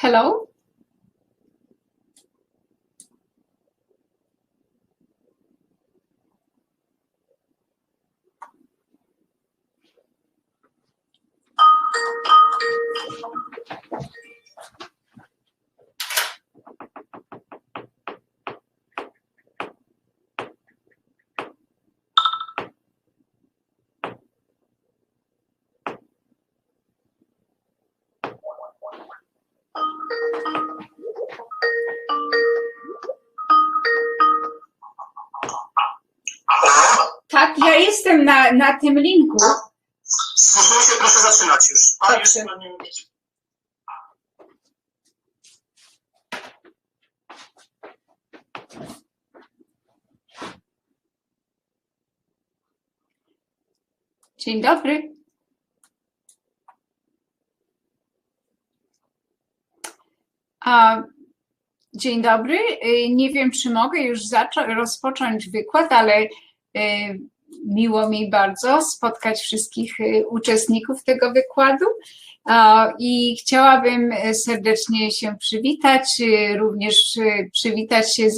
Hello? Tak, ja jestem na tym linku. Proszę zaczynać już. Dobrze. Dzień dobry. Dzień dobry. Nie wiem, czy mogę już rozpocząć wykład, ale miło mi bardzo spotkać wszystkich uczestników tego wykładu i chciałabym serdecznie się przywitać, również przywitać się z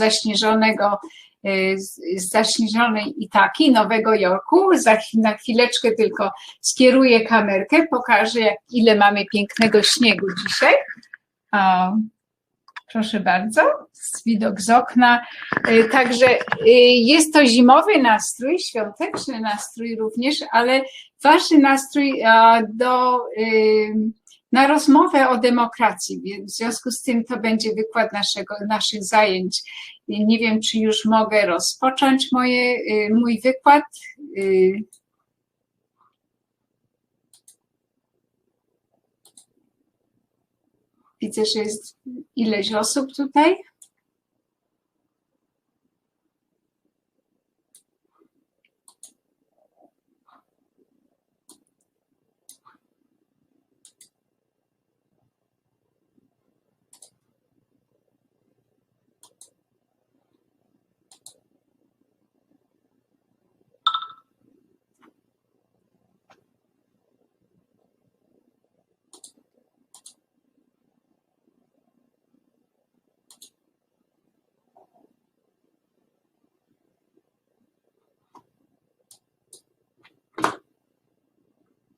zaśnieżonej Itaki, Nowego Jorku. Na chwileczkę tylko skieruję kamerkę, pokażę, ile mamy pięknego śniegu dzisiaj. Proszę bardzo, widok z okna. Także jest to zimowy nastrój, świąteczny nastrój również, ale ważny nastrój na rozmowę o demokracji. W związku z tym to będzie wykład naszych zajęć. Nie wiem, czy już mogę rozpocząć mój wykład. Widzę, że jest ileś osób tutaj.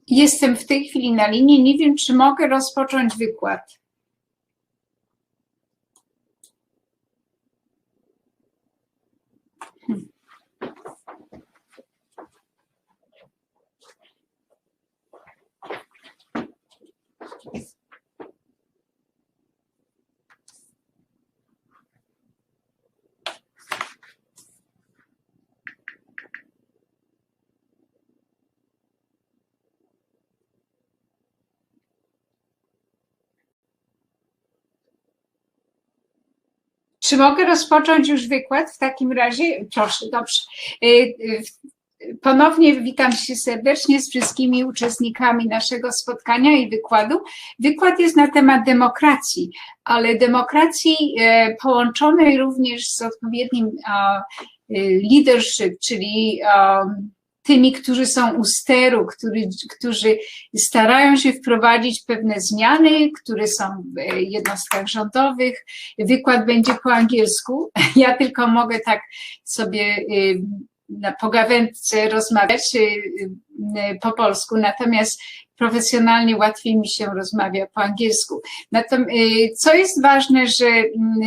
Jestem w tej chwili na linii. Nie wiem, czy mogę rozpocząć wykład. Czy mogę rozpocząć już wykład w takim razie? Proszę, dobrze. Ponownie witam się serdecznie z wszystkimi uczestnikami naszego spotkania i wykładu. Wykład jest na temat demokracji, ale demokracji połączonej również z odpowiednim leadership, czyli tymi, którzy są u steru, którzy starają się wprowadzić pewne zmiany, które są w jednostkach rządowych. Wykład będzie po angielsku. Ja tylko mogę tak sobie na pogawędce rozmawiać po polsku, natomiast profesjonalnie łatwiej mi się rozmawia po angielsku. Co jest ważne, że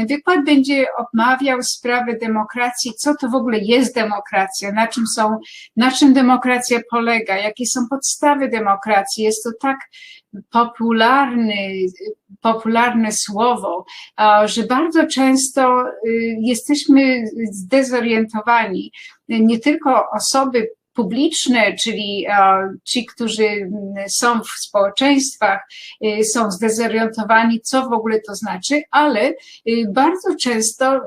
wykład będzie omawiał sprawę demokracji, co to w ogóle jest demokracja, na czym demokracja polega, jakie są podstawy demokracji. Jest to tak popularne słowo, że bardzo często jesteśmy zdezorientowani, nie tylko osoby publiczne, czyli ci, którzy są w społeczeństwach, są zdezorientowani, co w ogóle to znaczy, ale bardzo często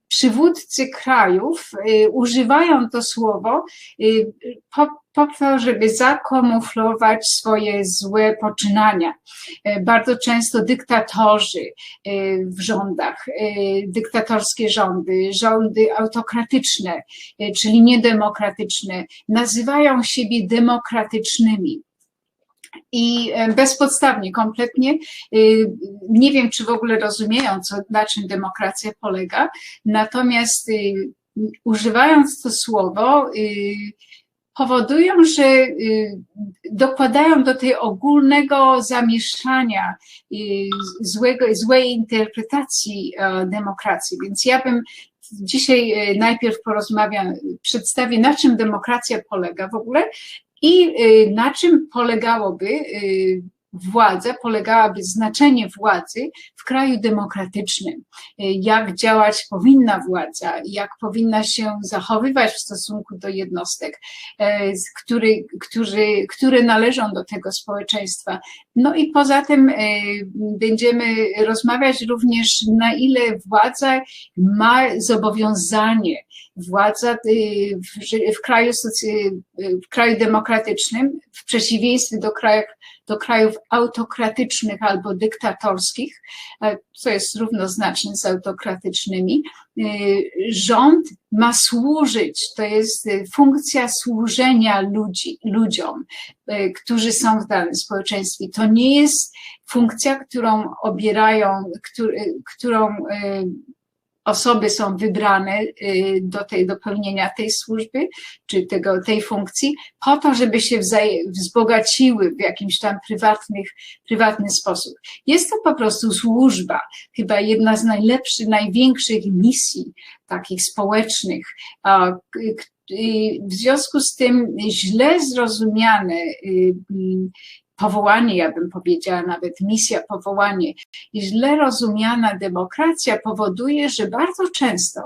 przywódcy krajów używają to słowo po to, żeby zakamuflować swoje złe poczynania. Bardzo często dyktatorzy w rządach, dyktatorskie rządy autokratyczne, czyli niedemokratyczne, nazywają siebie demokratycznymi. I bezpodstawnie, kompletnie. Nie wiem, czy w ogóle rozumieją, na czym demokracja polega, natomiast używając to słowo, powodują, że dokładają do tej ogólnego zamieszania, złej interpretacji demokracji. Więc ja bym dzisiaj najpierw przedstawię, na czym demokracja polega w ogóle i na czym polegałaby znaczenie władzy w kraju demokratycznym, jak działać powinna władza, jak powinna się zachowywać w stosunku do jednostek, które należą do tego społeczeństwa. No i poza tym będziemy rozmawiać również, na ile władza ma zobowiązanie, władza w kraju demokratycznym, w przeciwieństwie do krajów autokratycznych albo dyktatorskich, co jest równoznaczne z autokratycznymi, rząd ma służyć, to jest funkcja służenia ludziom, którzy są w danym społeczeństwie. To nie jest funkcja, którą którą osoby są wybrane do pełnienia tej służby, czy tej funkcji, po to, żeby się wzbogaciły w jakimś tam prywatny sposób. Jest to po prostu służba, chyba jedna z największych misji takich społecznych. W związku z tym źle zrozumiane powołanie, ja bym powiedziała nawet misja, powołanie, źle rozumiana demokracja powoduje, że bardzo często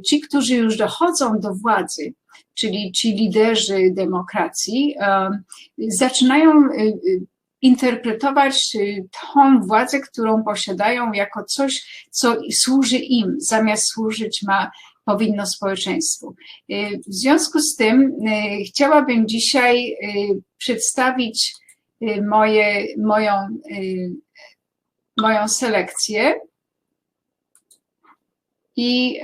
ci, którzy już dochodzą do władzy, czyli ci liderzy demokracji, zaczynają interpretować tą władzę, którą posiadają, jako coś, co służy im, zamiast służyć powinno społeczeństwu. W związku z tym chciałabym dzisiaj przedstawić moją selekcję i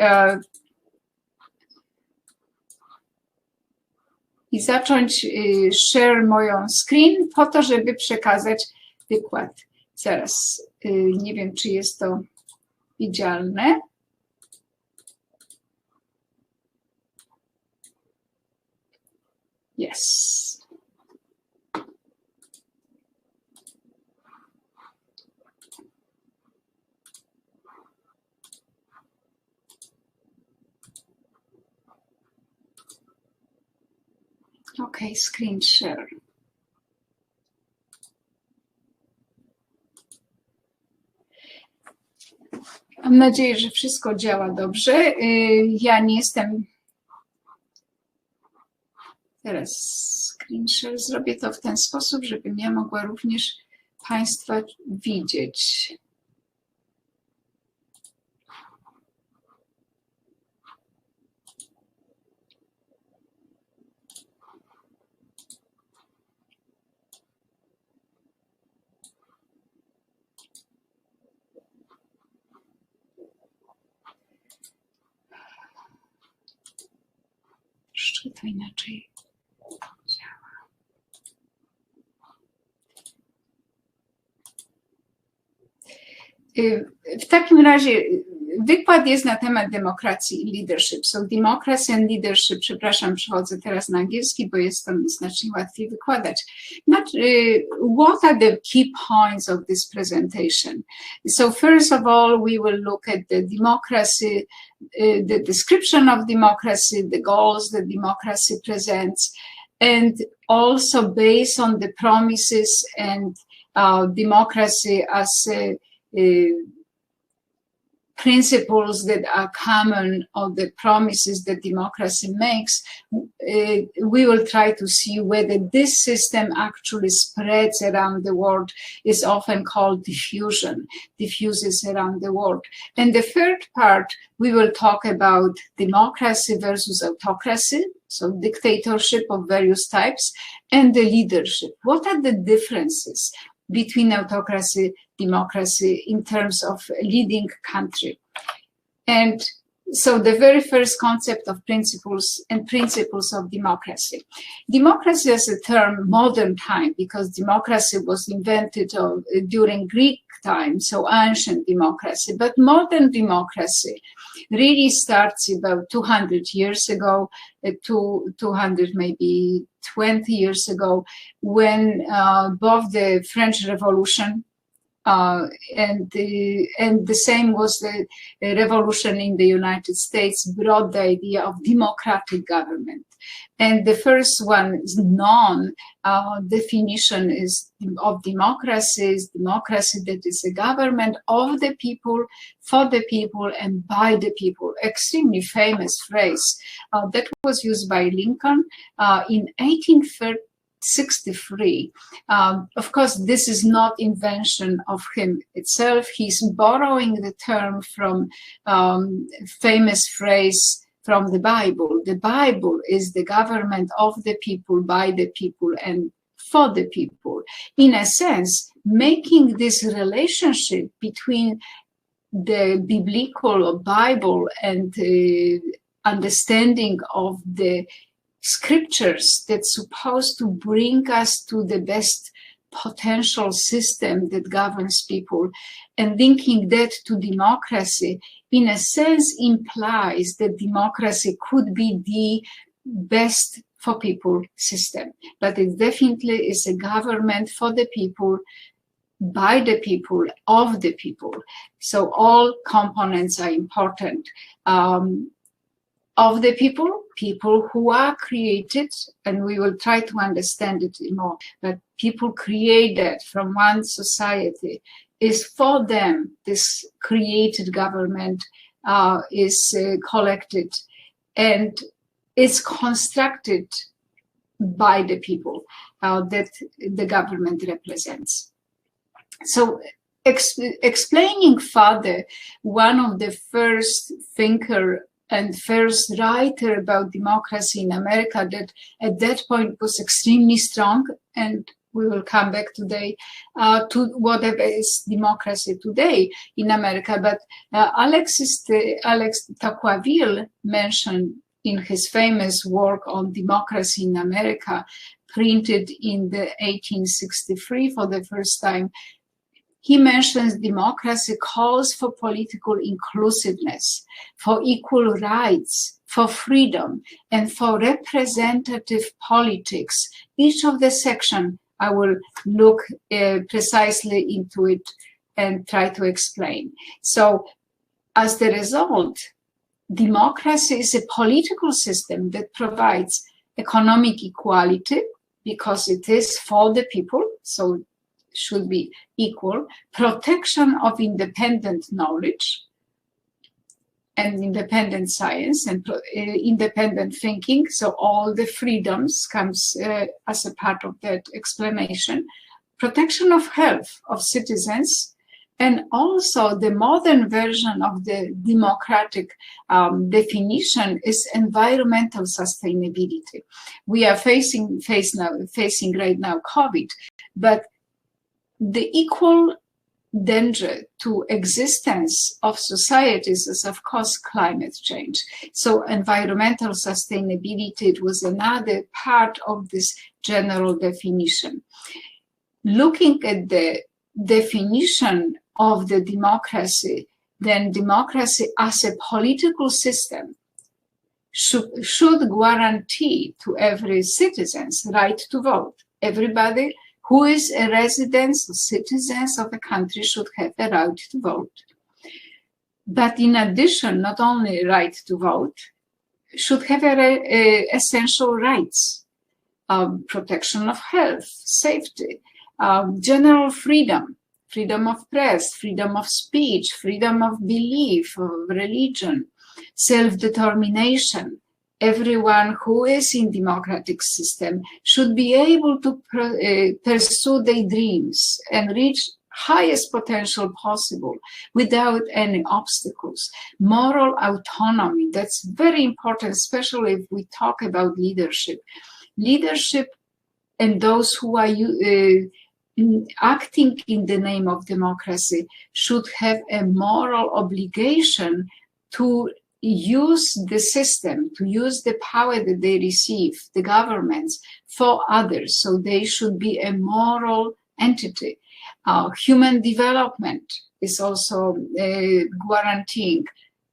zacząć share moją screen po to, żeby przekazać wykład. Zaraz, nie wiem, czy jest to widzialne. Yes. Okay, screen share. Mam nadzieję, że wszystko działa dobrze. Ja nie jestem... Teraz screen share. Zrobię to w ten sposób, żebym ja mogła również Państwa widzieć. Troszeczkę to inaczej działa. W takim razie wykład jest na temat demokracji i leadership. So democracy and leadership, przepraszam, przechodzę teraz na angielski, bo jest to znacznie łatwiej wykładać. What are the key points of this presentation? So first of all, we will look at the democracy, the description of democracy, the goals that democracy presents, and also based on the promises and democracy as principles that are common, or the promises that democracy makes, we will try to see whether this system actually spreads around the world. Is often called diffuses around the world. And the third part, we will talk about democracy versus autocracy, so dictatorship of various types, and the leadership. What are the differences between autocracy, democracy in terms of leading country? And So the very first concept of principles of democracy. Democracy as a term, modern time, because democracy was invented during Greek time, so ancient democracy. But modern democracy really starts about 200 years ago, 200 maybe 20 years ago, when both the French Revolution and the same was the revolution in the United States brought the idea of democratic government. And the first one is definition of democracy is democracy that is a government of the people, for the people, and by the people. Extremely famous phrase that was used by Lincoln in 1863. Of course, this is not invention of him itself. He's borrowing the term from famous phrase from the Bible. The Bible is the government of the people, by the people, and for the people. In a sense, making this relationship between the biblical or Bible and understanding of the scriptures that's supposed to bring us to the best potential system that governs people, and linking that to democracy, in a sense, implies that democracy could be the best for people system. But it definitely is a government for the people, by the people, of the people. So all components are important. Of the people who are created, and we will try to understand it more, but people created from one society, is for them, this created government is collected and is constructed by the people that the government represents. So explaining further, one of the first thinker and first writer about democracy in America that at that point was extremely strong, and we will come back today to whatever is democracy today in America. But Alex Tocqueville mentioned in his famous work on democracy in America, printed in the 1863 for the first time, he mentions democracy calls for political inclusiveness, for equal rights, for freedom, and for representative politics. Each of the section, I will look precisely into it and try to explain. So as the result, democracy is a political system that provides economic equality because it is for the people, so should be equal, protection of independent knowledge and independent science and independent thinking. So all the freedoms comes as a part of that explanation. Protection of health of citizens, and also the modern version of the democratic definition is environmental sustainability. We are facing right now COVID, but the equal danger to existence of societies is, of course, climate change. So environmental sustainability was another part of this general definition. Looking at the definition of the democracy, then democracy as a political system should guarantee to every citizen's right to vote. Everybody who is a resident or citizens of a country should have a right to vote. But in addition, not only right to vote, should have essential rights, protection of health, safety, general freedom, freedom of press, freedom of speech, freedom of belief, of religion, self-determination. Everyone who is in democratic system should be able to pursue their dreams and reach highest potential possible without any obstacles. Moral autonomy, that's very important, especially if we talk about leadership. Leadership and those who are acting in the name of democracy should have a moral obligation to use the system, to use the power that they receive, the governments, for others. So they should be a moral entity. Human development is also guaranteeing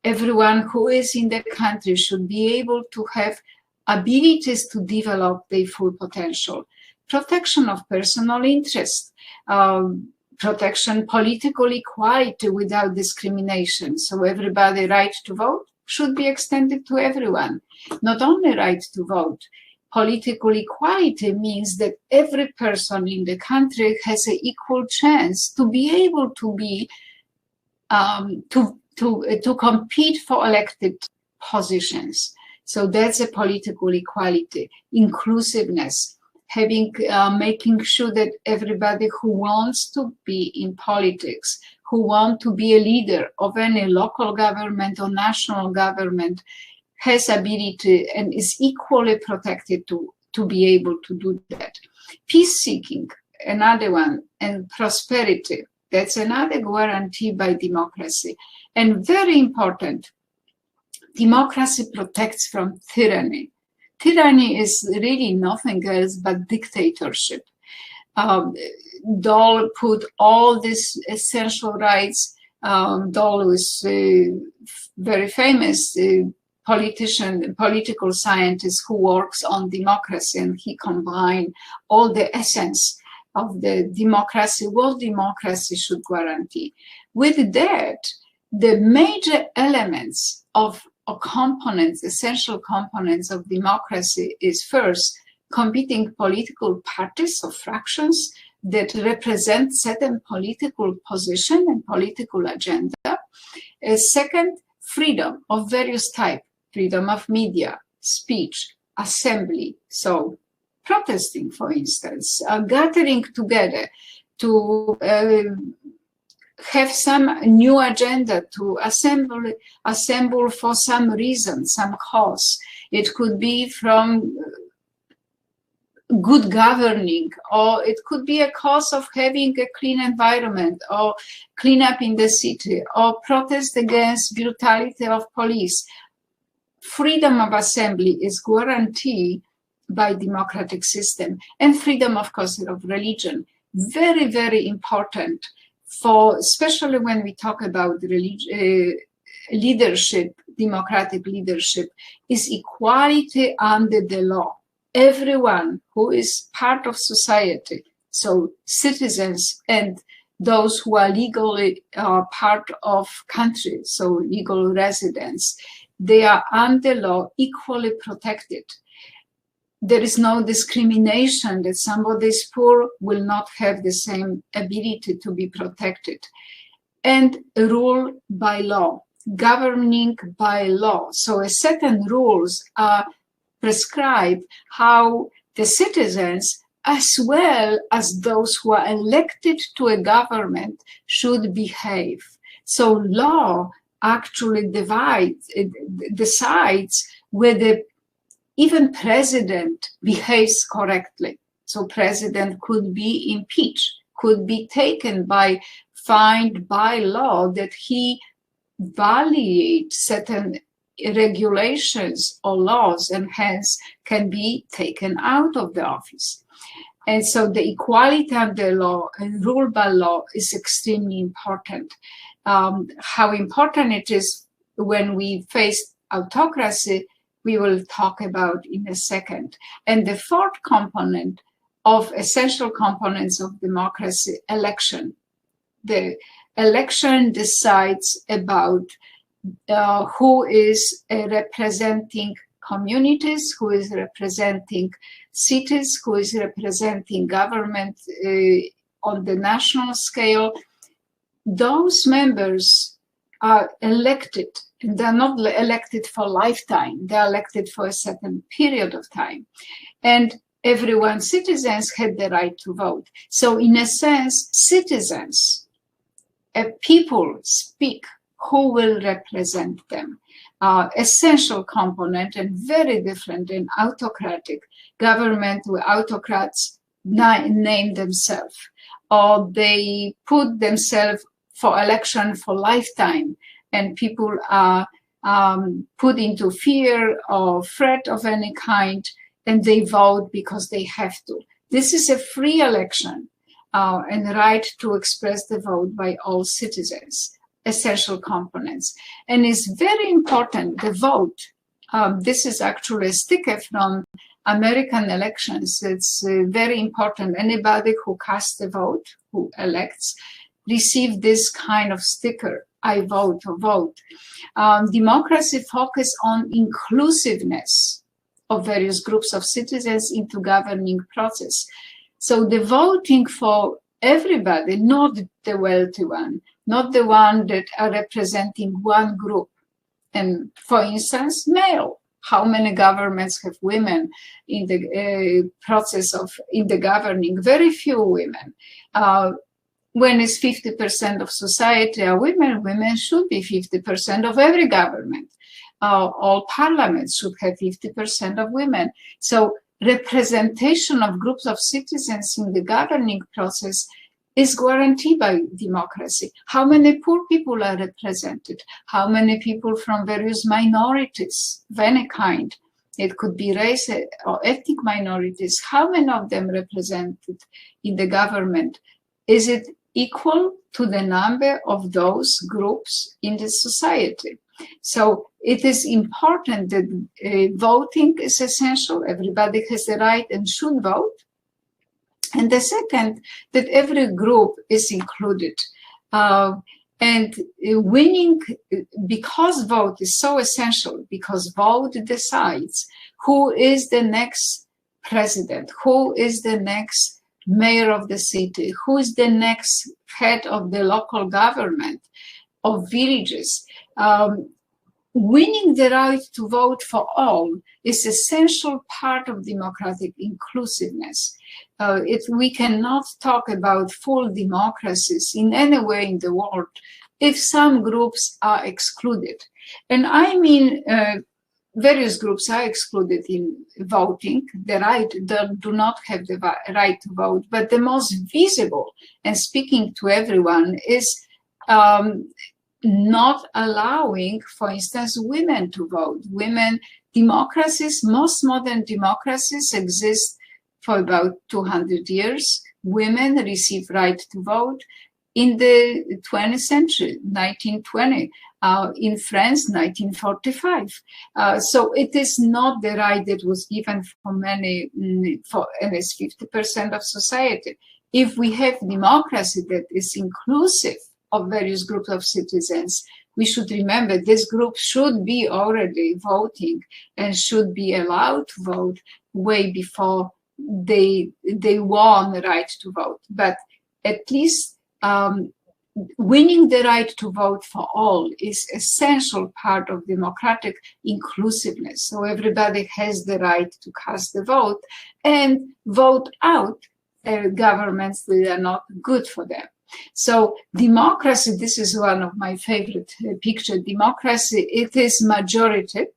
everyone who is in the country should be able to have abilities to develop their full potential. Protection of personal interest, protection political equality without discrimination. So everybody right to vote should be extended to everyone. Not only right to vote, political equality means that every person in the country has an equal chance to be able to be to compete for elected positions. So that's a political equality. Inclusiveness, having making sure that everybody who wants to be in politics, who want to be a leader of any local government or national government, has ability and is equally protected to be able to do that. Peace-seeking, another one, and prosperity, that's another guarantee by democracy. And very important, democracy protects from tyranny. Tyranny is really nothing else but dictatorship. Dole put all these essential rights. Dole is very famous political scientist who works on democracy, and he combined all the essence of the democracy, what democracy should guarantee. With that, the major elements of components, essential components of democracy is first, competing political parties or fractions that represent certain political position and political agenda. Second, freedom of various types, freedom of media, speech, assembly, so protesting, for instance, gathering together to have some new agenda, to assemble for some reason, some cause. It could be from good governing, or it could be a cause of having a clean environment, or clean up in the city, or protest against brutality of police. Freedom of assembly is guaranteed by democratic system, and freedom, of course, of religion. Very, very important for, especially when we talk about leadership, democratic leadership, is equality under the law. Everyone who is part of society, so citizens and those who are legally part of country, so legal residents, they are under law equally protected. There is no discrimination that somebody is poor will not have the same ability to be protected. And rule by law, governing by law. So certain rules are prescribed how the citizens, as well as those who are elected to a government, should behave. So law actually decides whether even president behaves correctly. So president could be impeached, could be fined by law that he violates certain regulations or laws, and hence can be taken out of the office. And so the equality under law and rule by law is extremely important. How important it is when we face autocracy, we will talk about in a second. And the fourth component of essential components of democracy, election. The election decides about who is representing communities, who is representing cities, who is representing government on the national scale. Those members are elected, and they're not elected for lifetime, they're elected for a certain period of time. And everyone, citizens, had the right to vote. So in a sense, citizens, people speak who will represent them. Essential component and very different in autocratic government, where autocrats name themselves, or they put themselves for election for lifetime, and people are put into fear or threat of any kind, and they vote because they have to. This is a free election and the right to express the vote by all citizens, essential components. And it's very important, the vote. This is actually a sticker from American elections. It's very important. Anybody who casts a vote, who elects, receive this kind of sticker, I vote or vote. Democracy focuses on inclusiveness of various groups of citizens into governing process. So the voting for everybody, not the wealthy one, not the one that are representing one group. And for instance, male. How many governments have women in the process of in the governing? Very few women. When it's 50% of society are women, women should be 50% of every government. All parliaments should have 50% of women. So representation of groups of citizens in the governing process is guaranteed by democracy. How many poor people are represented? How many people from various minorities of any kind? It could be race or ethnic minorities. How many of them represented in the government? Is it equal to the number of those groups in the society? So it is important that voting is essential. Everybody has the right and should vote. And the second, that every group is included. And winning, because vote is so essential, because vote decides who is the next president, who is the next mayor of the city, who is the next head of the local government, of villages. Winning the right to vote for all is an essential part of democratic inclusiveness. We cannot talk about full democracies in any way in the world if some groups are excluded. And I mean, various groups are excluded in voting. They do not have the right to vote, but the most visible and speaking to everyone is not allowing, for instance, women to vote. Women democracies, most modern democracies exist for about 200 years. Women receive right to vote in the 20th century, 1920. In France, 1945. So it is not the right that was given for many, and it's 50% of society. If we have democracy that is inclusive of various groups of citizens, we should remember this group should be already voting and should be allowed to vote way before they won the right to vote. But at least winning the right to vote for all is essential part of democratic inclusiveness. So everybody has the right to cast the vote and vote out governments that are not good for them. So democracy, this is one of my favorite pictures. Democracy, it is majority.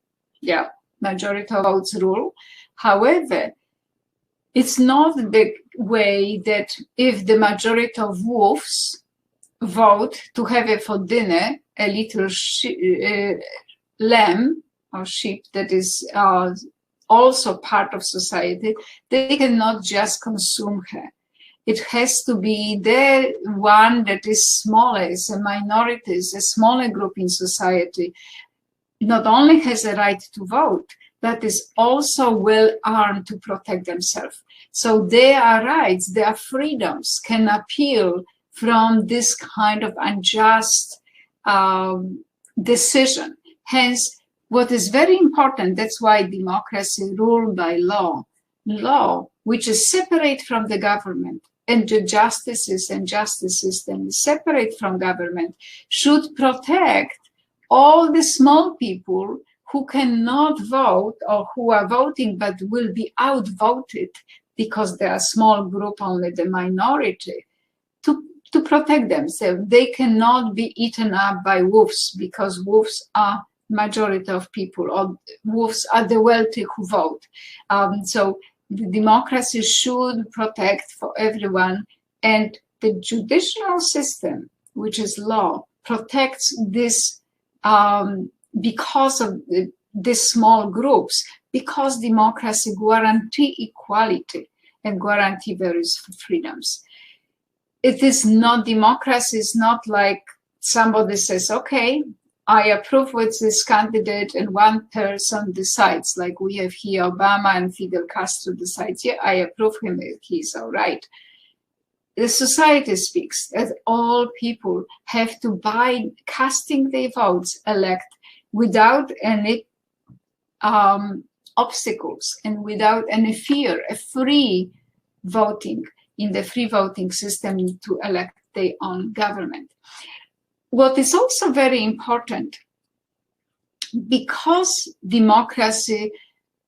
Yeah, majority of votes rule. However, it's not the way that if the majority of wolves vote to have for dinner a little lamb or sheep that is also part of society, they cannot just consume her. It has to be the one that is smaller, is a minority, is a smaller group in society, not only has a right to vote, but is also well armed to protect themselves. So their rights, their freedoms can appeal from this kind of unjust decision. Hence, what is very important, that's why democracy ruled by law, which is separate from the government, and the justices and justice system is separate from government, should protect all the small people who cannot vote or who are voting but will be outvoted because they are a small group, only the minority, to protect them. So they cannot be eaten up by wolves because wolves are majority of people, or wolves are the wealthy who vote. So the democracy should protect for everyone, and the judicial system, which is law, protects this because of these small groups, because democracy guarantee equality and guarantee various freedoms. It is not, democracy is not like somebody says, okay, I approve with this candidate and one person decides, like we have here Obama and Fidel Castro decides, yeah, I approve him, he's all right. The society speaks that all people have to, by casting their votes, elect without any obstacles and without any fear, a free voting in the free voting system to elect their own government. What is also very important, because democracy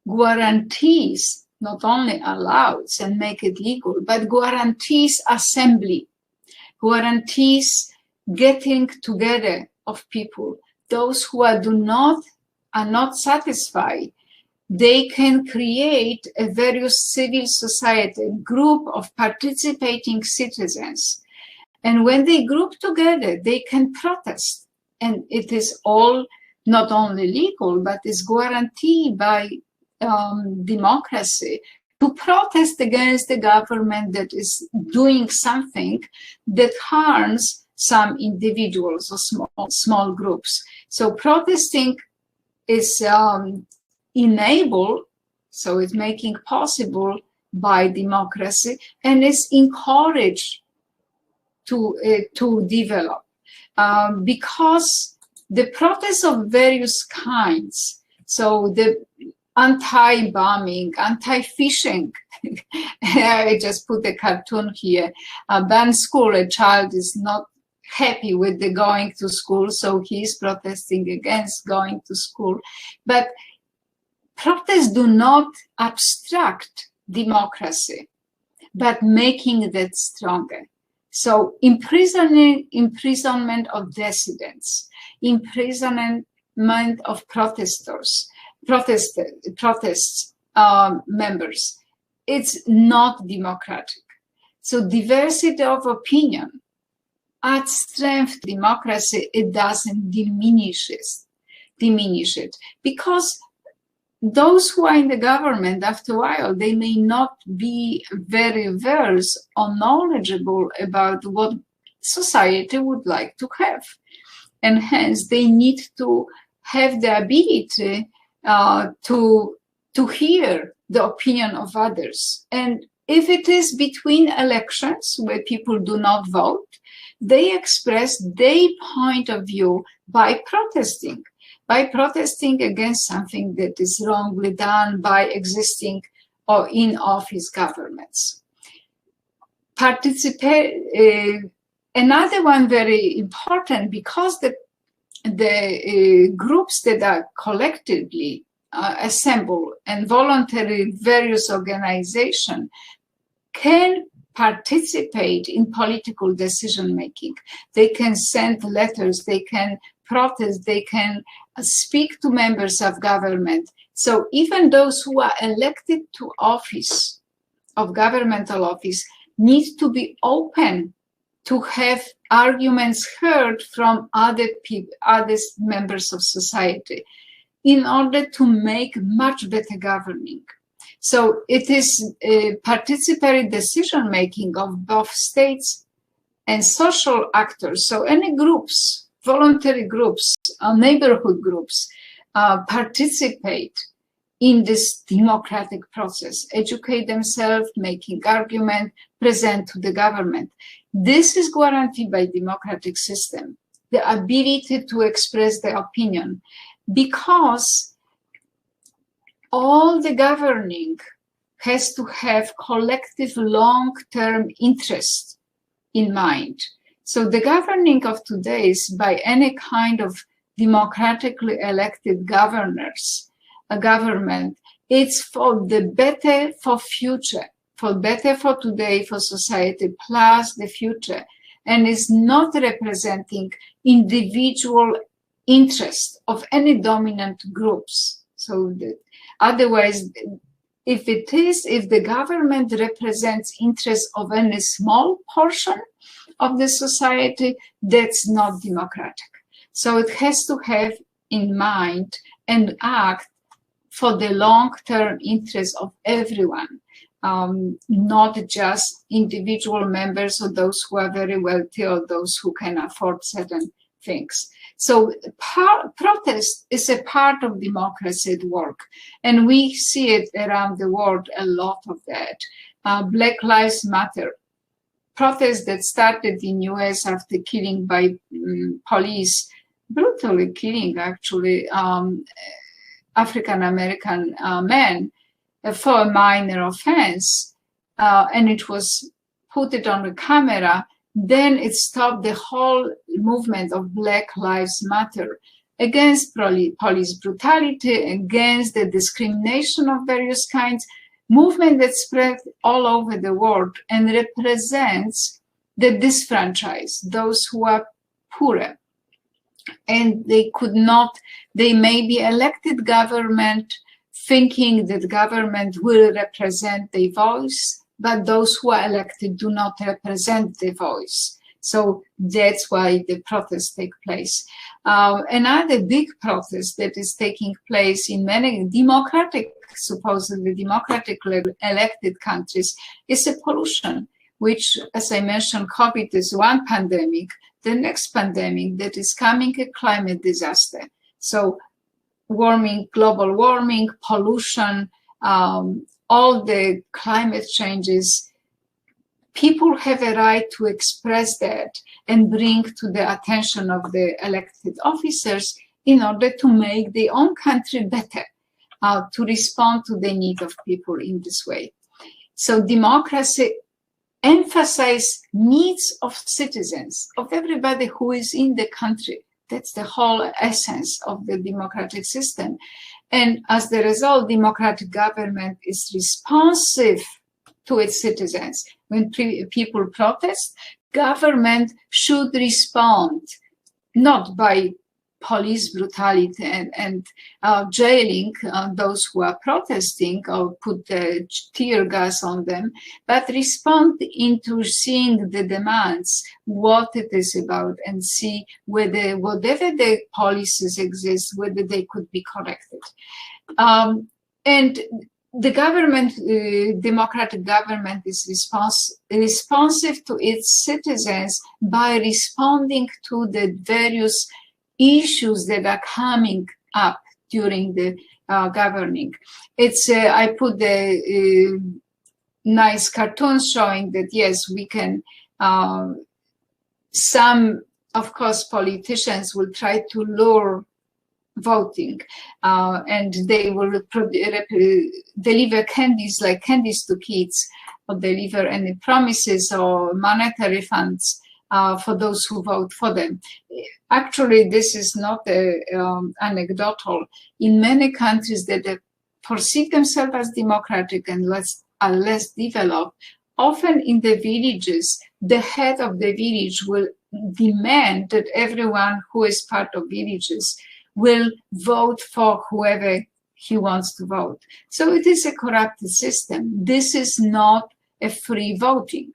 guarantees, not only allows and make it legal, but guarantees assembly, guarantees getting together of people. Those who are not satisfied, they can create a various civil society, group of participating citizens. And when they group together, they can protest. And it is all not only legal, but is guaranteed by democracy to protest against the government that is doing something that harms some individuals or small groups. So protesting is enabled, so it's making possible by democracy, and is encouraged to develop, because the protests of various kinds, so the anti-bombing, anti-fishing, I just put a cartoon here, ban school, a child is not happy with the going to school, so he's protesting against going to school. But protests do not abstract democracy, but making that stronger. So imprisonment of dissidents, imprisonment of protesters, protests members, it's not democratic. So diversity of opinion adds strength to democracy, it doesn't diminish it. Because those who are in the government, after a while, they may not be very versed or knowledgeable about what society would like to have. And hence, they need to have the ability to hear the opinion of others. And if it is between elections where people do not vote, they express their point of view by protesting against something that is wrongly done by existing or in office governments. Another one very important, because the groups that are collectively assembled and voluntary various organizations can participate in political decision making. They can send letters, they can protest, they can speak to members of government. So even those who are elected to office, of governmental office, need to be open to have arguments heard from other people, other members of society, in order to make much better governing. So it is participatory decision making of both states and social actors. So any groups, voluntary groups, neighborhood groups, participate in this democratic process, educate themselves, making argument, present to the government. This is guaranteed by democratic system, the ability to express their opinion, because all the governing has to have collective long-term interest in mind. So the governing of today is by any kind of democratically elected governors, a government, it's for the better for future, for better for today, for society, plus the future, and is not representing individual interest of any dominant groups. So otherwise, if the government represents interests of any small portion of the society, that's not democratic. So it has to have in mind and act for the long-term interest of everyone, not just individual members or those who are very wealthy or those who can afford certain things. So protest is a part of democracy at work, and we see it around the world, a lot of that. Black Lives Matter protest that started in US after killing by police, brutally killing actually African-American men for a minor offense, and it was put it on the camera. Then it stopped the whole movement of Black Lives Matter against police brutality, against the discrimination of various kinds, movement that spread all over the world and represents the disfranchised, those who are poorer. And they may be elected government thinking that government will represent their voice, but those who are elected do not represent the voice. So that's why the protests take place. Another big protest that is taking place in many supposedly democratically elected countries is a pollution, which, as I mentioned, COVID is one pandemic. The next pandemic that is coming, a climate disaster. So global warming, pollution, all the climate changes, people have a right to express that and bring to the attention of the elected officers in order to make their own country better, to respond to the need of people in this way. So democracy emphasizes needs of citizens, of everybody who is in the country. That's the whole essence of the democratic system. And as the result, democratic government is responsive to its citizens. When people protest, government should respond, not by police brutality and jailing those who are protesting or put tear gas on them, but respond into seeing the demands, what it is about, and see whether whatever the policies exist, whether they could be corrected. And the government, democratic government, is responsive to its citizens by responding to the various issues that are coming up during the governing. It's I put the nice cartoons showing that yes, we can. Some, of course, politicians will try to lure voting, and they will deliver candies like candies to kids, or deliver any promises or monetary funds for those who vote for them. Actually, this is not anecdotal. In many countries that perceive themselves as democratic and are less developed, often in the villages, the head of the village will demand that everyone who is part of villages will vote for whoever he wants to vote. So it is a corrupted system. This is not a free voting.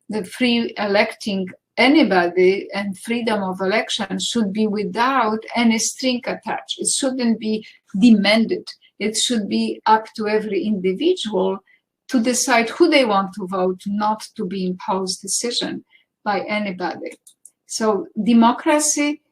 The free electing anybody and freedom of election should be without any string attached. It shouldn't be demanded. It should be up to every individual to decide who they want to vote, not to be imposed decision by anybody. So democracy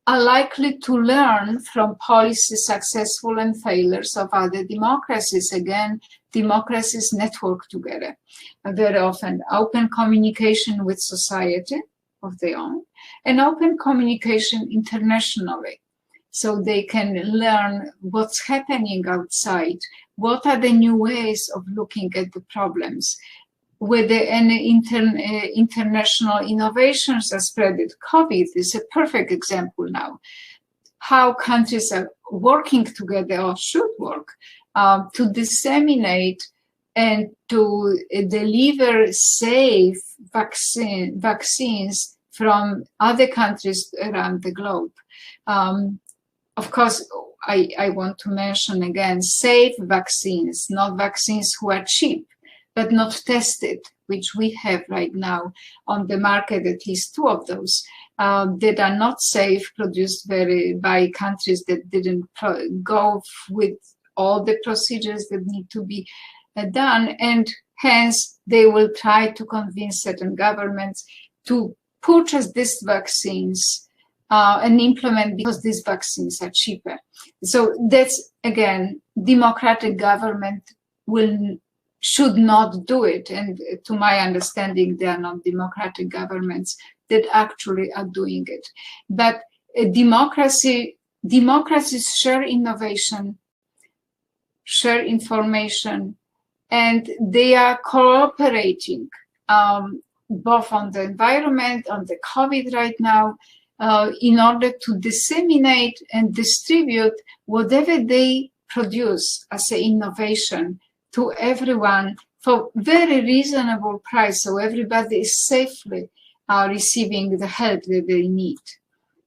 are likely to learn from policies successful and failures of other democracies. Again, democracies network together. Very often open communication with society of their own and open communication internationally. So they can learn what's happening outside, what are the new ways of looking at the problems, whether any international innovations are spreaded. COVID is a perfect example now. How countries are working together or should work to disseminate and to deliver safe vaccines from other countries around the globe. Of course, I want to mention again, safe vaccines, not vaccines who are cheap, but not tested, which we have right now on the market, at least 2 of those, that are not safe, produced by countries that didn't go with all the procedures that need to be done, and hence they will try to convince certain governments to purchase these vaccines and implement, because these vaccines are cheaper. So that's, again, democratic government should not do it. And to my understanding, they are not democratic governments that actually are doing it. But democracies share innovation, share information, and they are cooperating both on the environment, on the COVID right now, in order to disseminate and distribute whatever they produce as an innovation to everyone for very reasonable price, so everybody is safely receiving the help that they need.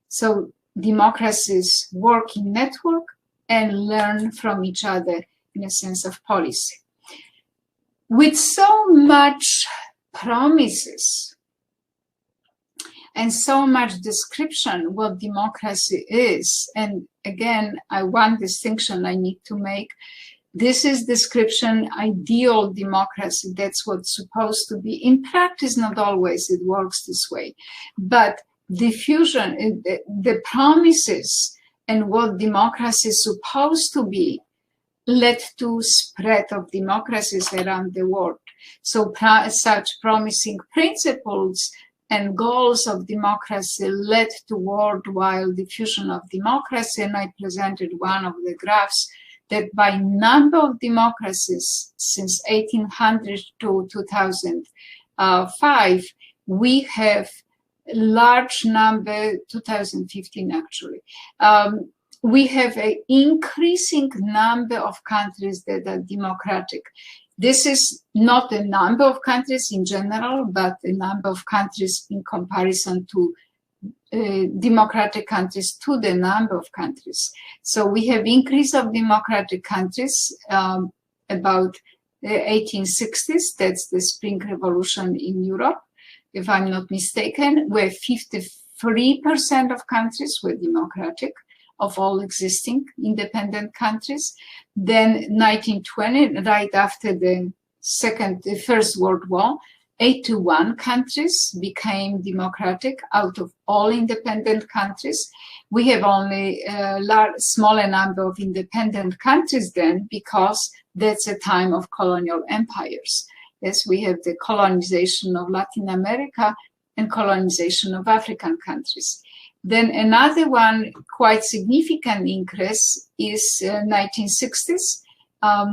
So democracies work in network and learn from each other in a sense of policy. With so much promises and so much description what democracy is, and again, one distinction I need to make. This is description ideal democracy. That's what's supposed to be. In practice, not always it works this way. But diffusion, the promises and what democracy is supposed to be led to spread of democracies around the world. So such promising principles and goals of democracy led to worldwide diffusion of democracy. And I presented one of the graphs that by number of democracies since 1800 to 2005, we have large number, 2015 actually, we have an increasing number of countries that are democratic. This is not a number of countries in general, but a number of countries in comparison to democratic countries to the number of countries. So we have increase of democratic countries about the 1860s. That's the Spring Revolution in Europe, if I'm not mistaken, where 53% of countries were democratic, of all existing independent countries. Then 1920, right after the First World War, 81 countries became democratic out of all independent countries. We have only a smaller number of independent countries then, because that's a time of colonial empires. Yes, we have the colonization of Latin America and colonization of African countries. Then another one quite significant increase is 1960s.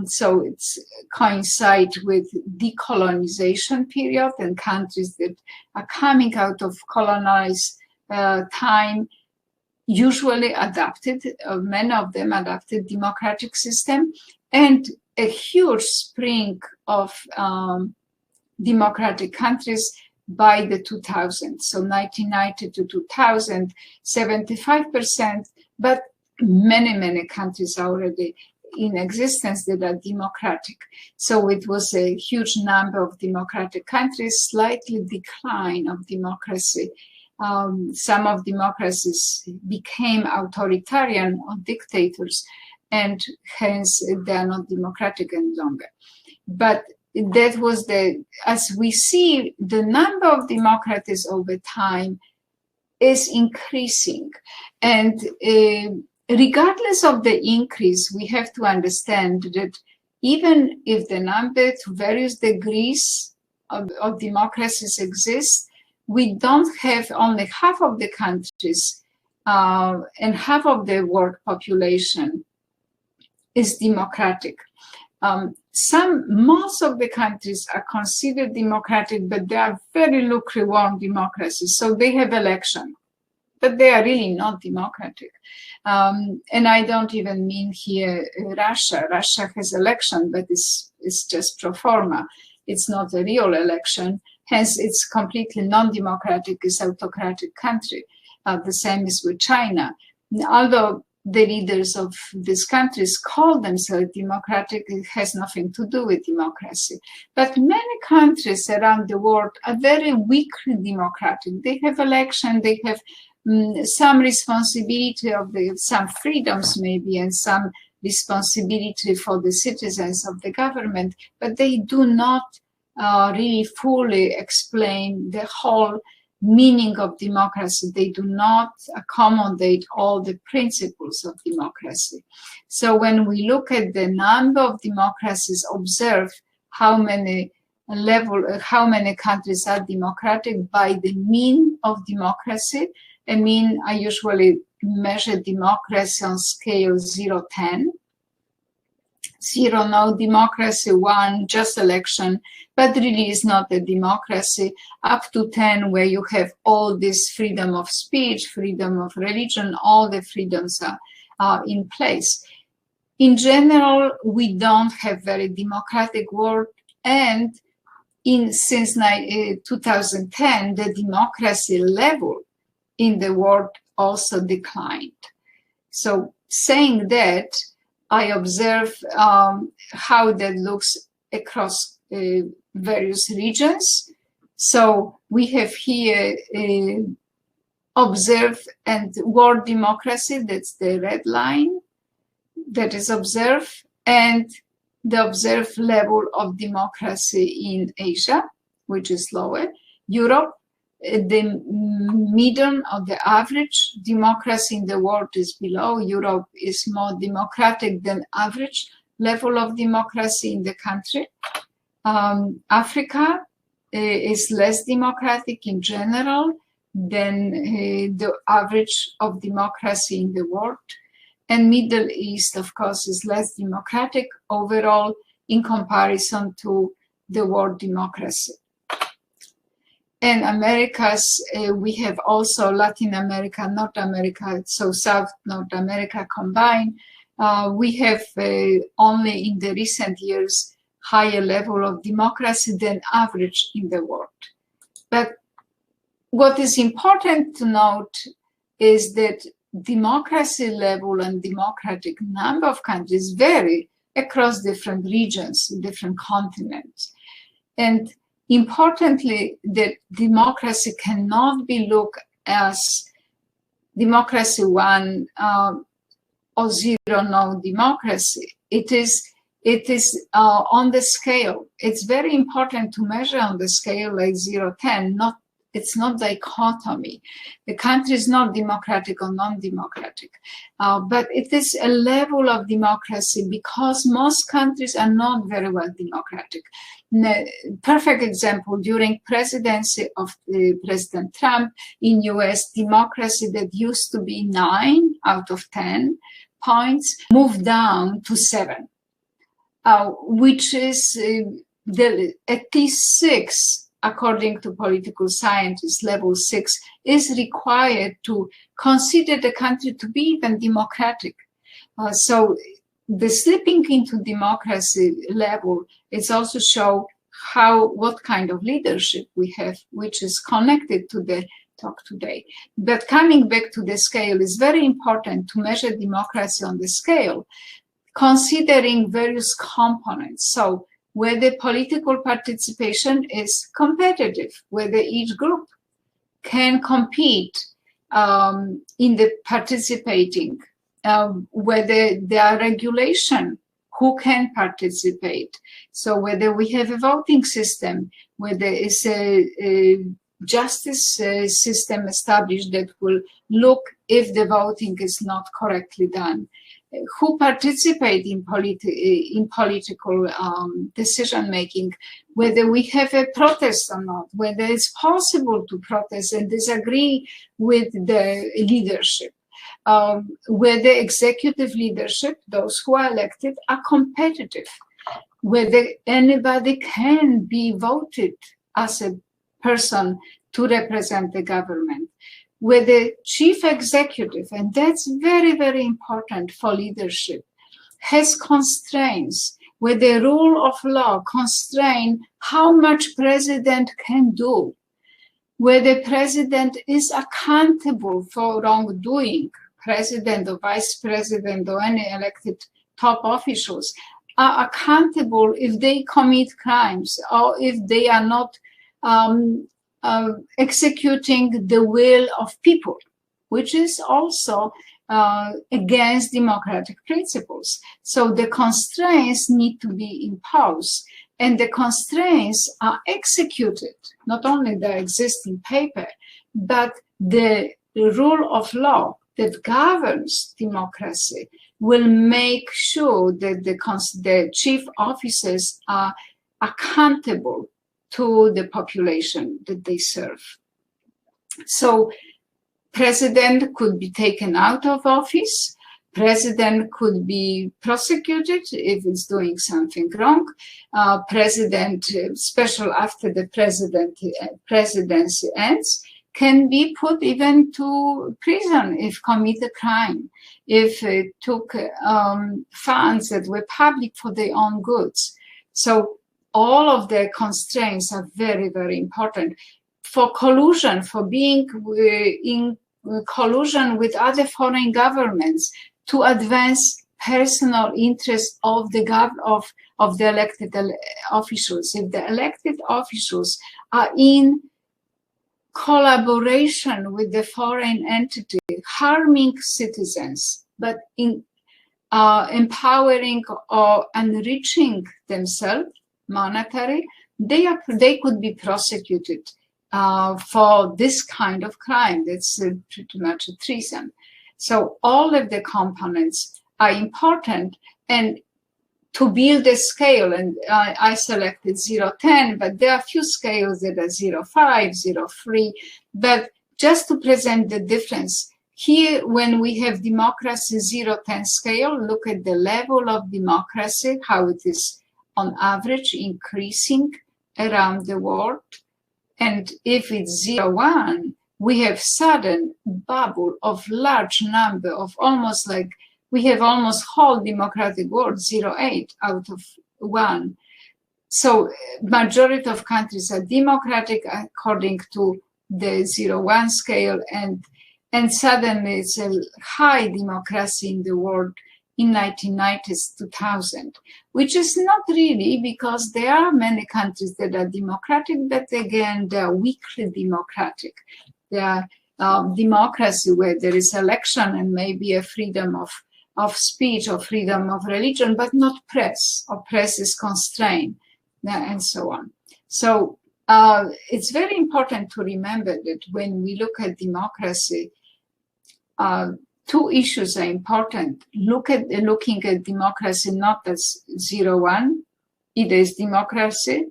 So it's coincide with decolonization period, and countries that are coming out of colonized time usually adapted, many of them adapted democratic system, and a huge spring of democratic countries by the 2000s. So 1990 to 2000, 75%, but many countries are already in existence that are democratic. So it was a huge number of democratic countries, slightly decline of democracy. Some of democracies became authoritarian or dictators, and hence they are not democratic any longer. But that was as we see, the number of democracies over time is increasing. And regardless of the increase, we have to understand that even if the number to various degrees of democracies exist, we don't have only half of the countries and half of the world population is democratic. Most of the countries are considered democratic, but they are very lukewarm democracies. So they have election, but they are really not democratic. And I don't even mean here Russia. Russia has election, but it's just pro forma. It's not a real election. Hence, it's completely non-democratic, it's autocratic country. The same is with China. Although the leaders of these countries call themselves democratic, it has nothing to do with democracy. But many countries around the world are very weakly democratic. They have election, they have some responsibility of some freedoms maybe, and some responsibility for the citizens of the government, but they do not really fully explain the whole meaning of democracy. They do not accommodate all the principles of democracy. So when we look at the number of democracies, observe how many countries are democratic by the mean of democracy. I mean, I usually measure democracy on scale 0-10. 0, no democracy, 1, just election, but really is not a democracy, up to 10, where you have all this freedom of speech, freedom of religion, all the freedoms are in place. In general, we don't have very democratic world, and since 2010, the democracy level in the world also declined. So saying that, I observe how that looks across various regions. So we have here observe and world democracy, that's the red line that is observed, and the observed level of democracy in Asia, which is lower. Europe, the median or the average democracy in the world is below. Europe is more democratic than average level of democracy in the country. Africa is less democratic in general than the average of democracy in the world. And Middle East, of course, is less democratic overall in comparison to the world democracy. And Americas, we have also Latin America, North America, so South North America combined. We have only in the recent years higher level of democracy than average in the world. But what is important to note is that democracy level and democratic number of countries vary across different regions, different continents. And importantly, that democracy cannot be looked as democracy 1 or 0, no democracy. It is on the scale. It's very important to measure on the scale like 0-10. It's not dichotomy. The country is not democratic or non-democratic, but it is a level of democracy because most countries are not very well democratic. Perfect example, during presidency of President Trump in US, democracy that used to be 9 out of 10 points moved down to 7, which is at least 6, according to political scientists, level 6 is required to consider the country to be even democratic. So the slipping into democracy level is also show what kind of leadership we have, which is connected to the talk today. But coming back to the scale, is very important to measure democracy on the scale, considering various components. So whether political participation is competitive, whether each group can compete in the participating, whether there are regulation, who can participate. So whether we have a voting system, whether it's a justice system established that will look if the voting is not correctly done. Who participate in political decision-making, whether we have a protest or not, whether it's possible to protest and disagree with the leadership, whether executive leadership, those who are elected, are competitive, whether anybody can be voted as a person to represent the government, where the chief executive, and that's very, very important for leadership, has constraints, where the rule of law constrain how much president can do, where the president is accountable for wrongdoing, president or vice president or any elected top officials are accountable if they commit crimes or if they are not executing the will of people, which is also against democratic principles. So the constraints need to be imposed, and the constraints are executed, not only the existing paper, but the rule of law that governs democracy will make sure that the chief officers are accountable to the population that they serve. So president could be taken out of office. President could be prosecuted if it's doing something wrong. President, special after the presidency ends, can be put even to prison if commit a crime, if it took funds that were public for their own goods. So all of the constraints are very, very important. For collusion, for being in collusion with other foreign governments to advance personal interests of the elected officials. If the elected officials are in collaboration with the foreign entity, harming citizens, but in empowering or enriching themselves monetarily, they could be prosecuted for this kind of crime. That's pretty much a treason. So all of the components are important, and to build a scale, and I selected 0-10, but there are a few scales that are 0-5, 0-3, but just to present the difference. Here, when we have democracy 0-10 scale, look at the level of democracy, how it is on average increasing around the world. And if it's 0-1, we have sudden bubble of large number of almost like, we have almost whole democratic world, 0-8 out of 1. So majority of countries are democratic according to the 0-1 scale, and suddenly it's a high democracy in the world in 1990s, 2000, which is not really, because there are many countries that are democratic, but again, they are weakly democratic. They are democracy where there is election and maybe a freedom of speech or freedom of religion, but not press, or press is constrained, and so on. So it's very important to remember that when we look at democracy, two issues are important. Looking at democracy not as 0-1, either as democracy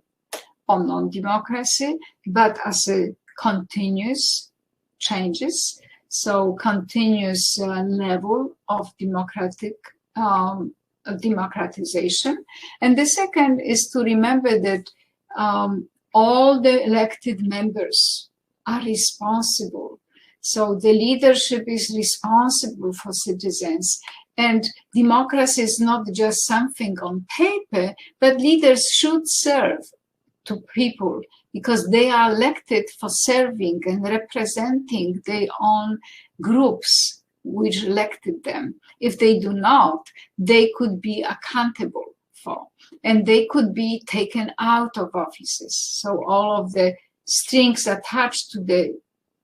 or non-democracy, but as a continuous changes. So continuous level of democratization. And the second is to remember that all the elected members are responsible. So the leadership is responsible for citizens. And democracy is not just something on paper, but leaders should serve to people, because they are elected for serving and representing their own groups which elected them. If they do not, they could be accountable for, and they could be taken out of offices. So all of the strings attached to the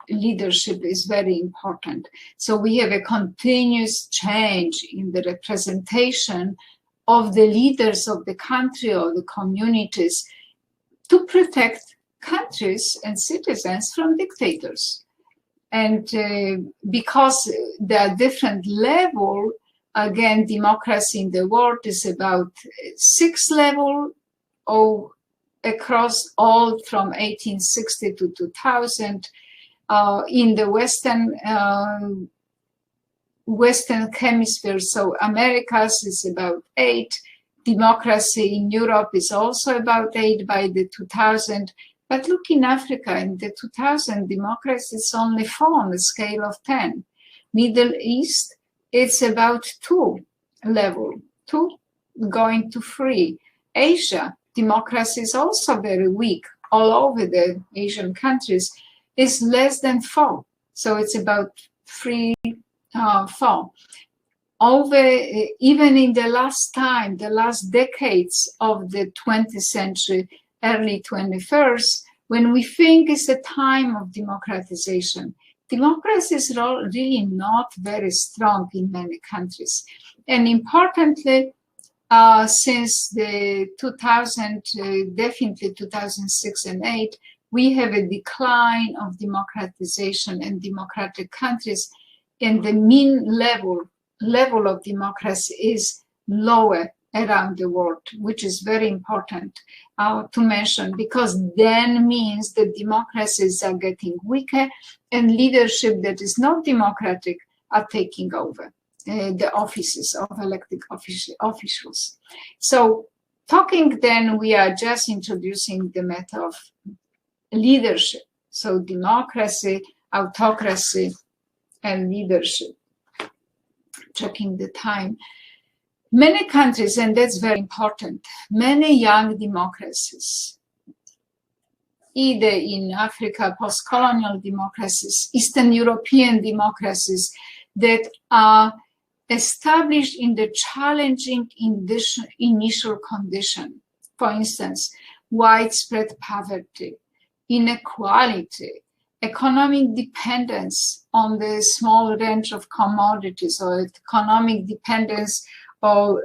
leadership is very important. So we have a continuous change in the representation of the leaders of the country or the communities to protect countries and citizens from dictators. And because there are different levels, again, democracy in the world is about 6 levels across all from 1860 to 2000. In the Western hemisphere, so Americas is about 8. Democracy in Europe is also about 8 by the 2000. But look in Africa, in the 2000, democracy is only 4 on the scale of 10. Middle East, it's about 2 level, 2 going to 3. Asia, democracy is also very weak. All over the Asian countries is less than 4. So it's about 3 for. Even in the last decades of the 20th century, early 21st, when we think it's a time of democratization, democracy is really not very strong in many countries. And importantly, since the 2000, definitely 2006 and 2008, we have a decline of democratization in democratic countries, and the mean level of democracy is lower around the world, which is very important to mention, because then means that democracies are getting weaker and leadership that is not democratic are taking over the offices of elected officials. So talking then, we are just introducing the matter of leadership. So democracy, autocracy, and leadership. Checking the time. Many countries, and that's very important, many young democracies, either in Africa, post-colonial democracies, Eastern European democracies that are established in the challenging initial condition. For instance, widespread poverty, inequality, economic dependence on the small range of commodities, or economic dependence or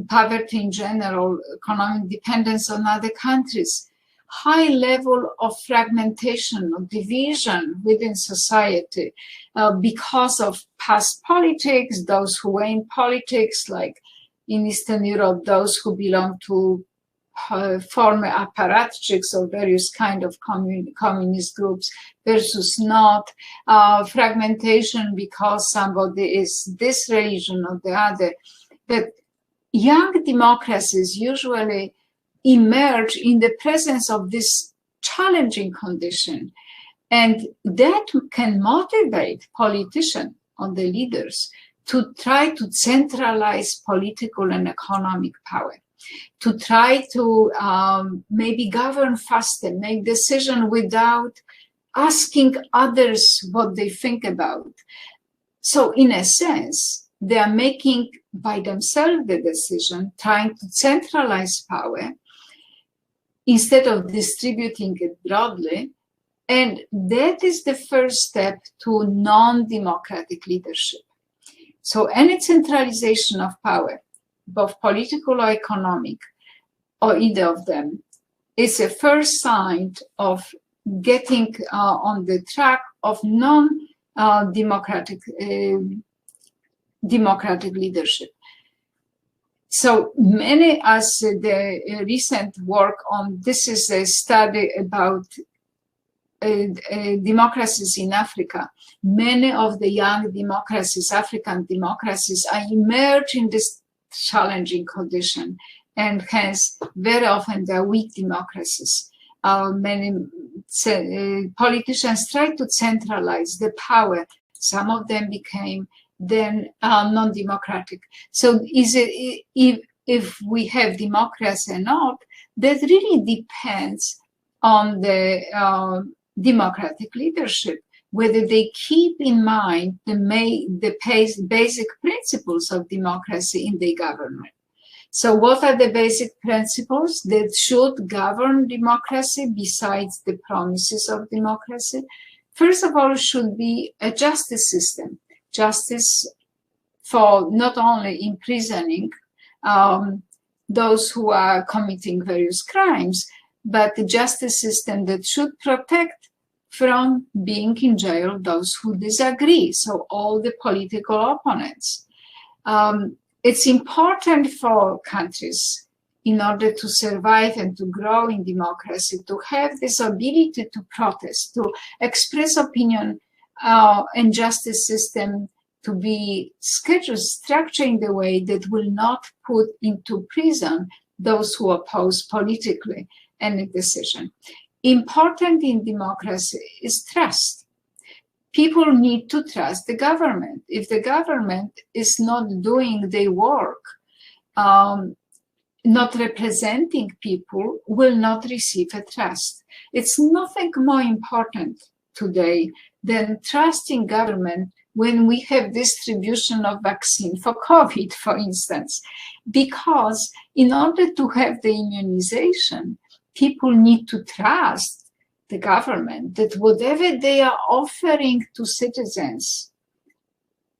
poverty in general, economic dependence on other countries, high level of fragmentation or division within society because of past politics, those who were in politics, like in Eastern Europe, those who belong to former apparatchiks or various kind of communist groups versus not, fragmentation because somebody is this religion or the other. But young democracies usually emerge in the presence of this challenging condition, and that can motivate politicians or the leaders to try to centralize political and economic power, to try to maybe govern faster, make decisions without asking others what they think about. So in a sense, they are making by themselves the decision, trying to centralize power instead of distributing it broadly. And that is the first step to non-democratic leadership. So any centralization of power, both political or economic, or either of them, is a first sign of getting on the track of non-democratic democratic leadership. So many, as the recent work on, this is a study about democracies in Africa. Many of the young democracies, African democracies, are emerged in this challenging condition, and hence very often they are weak democracies. Many politicians try to centralize the power. Some of them became then non-democratic. So is it, if we have democracy or not, that really depends on the democratic leadership, whether they keep in mind the basic principles of democracy in their government. So what are the basic principles that should govern democracy besides the promises of democracy? First of all, should be a justice system. Justice for not only imprisoning those who are committing various crimes, but the justice system that should protect from being in jail those who disagree, so all the political opponents. It's important for countries, in order to survive and to grow in democracy, to have this ability to protest, to express opinion, and justice system to be scheduled, structured in the way that will not put into prison those who oppose politically any decision. Important in democracy is trust. People need to trust the government. If the government is not doing their work, not representing people, will not receive a trust. It's nothing more important today than trusting government when we have distribution of vaccine for COVID, for instance, because in order to have the immunization, people need to trust the government that whatever they are offering to citizens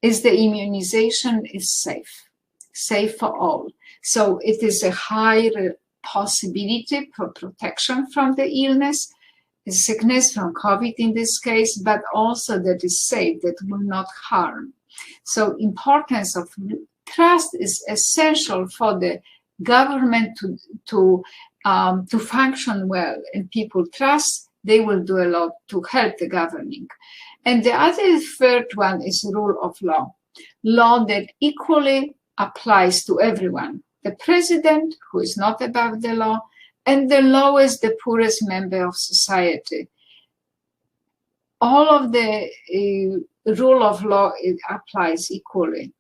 is the immunization is safe for all. So it is a higher possibility for protection from the illness, the sickness from COVID in this case, but also that is safe, that will not harm. So importance of trust is essential for the government to function well, and people trust, they will do a lot to help the governing. And the other third one is rule of law that equally applies to everyone. The president, who is not above the law, and the lowest, the poorest member of society. All of the rule of law applies equally.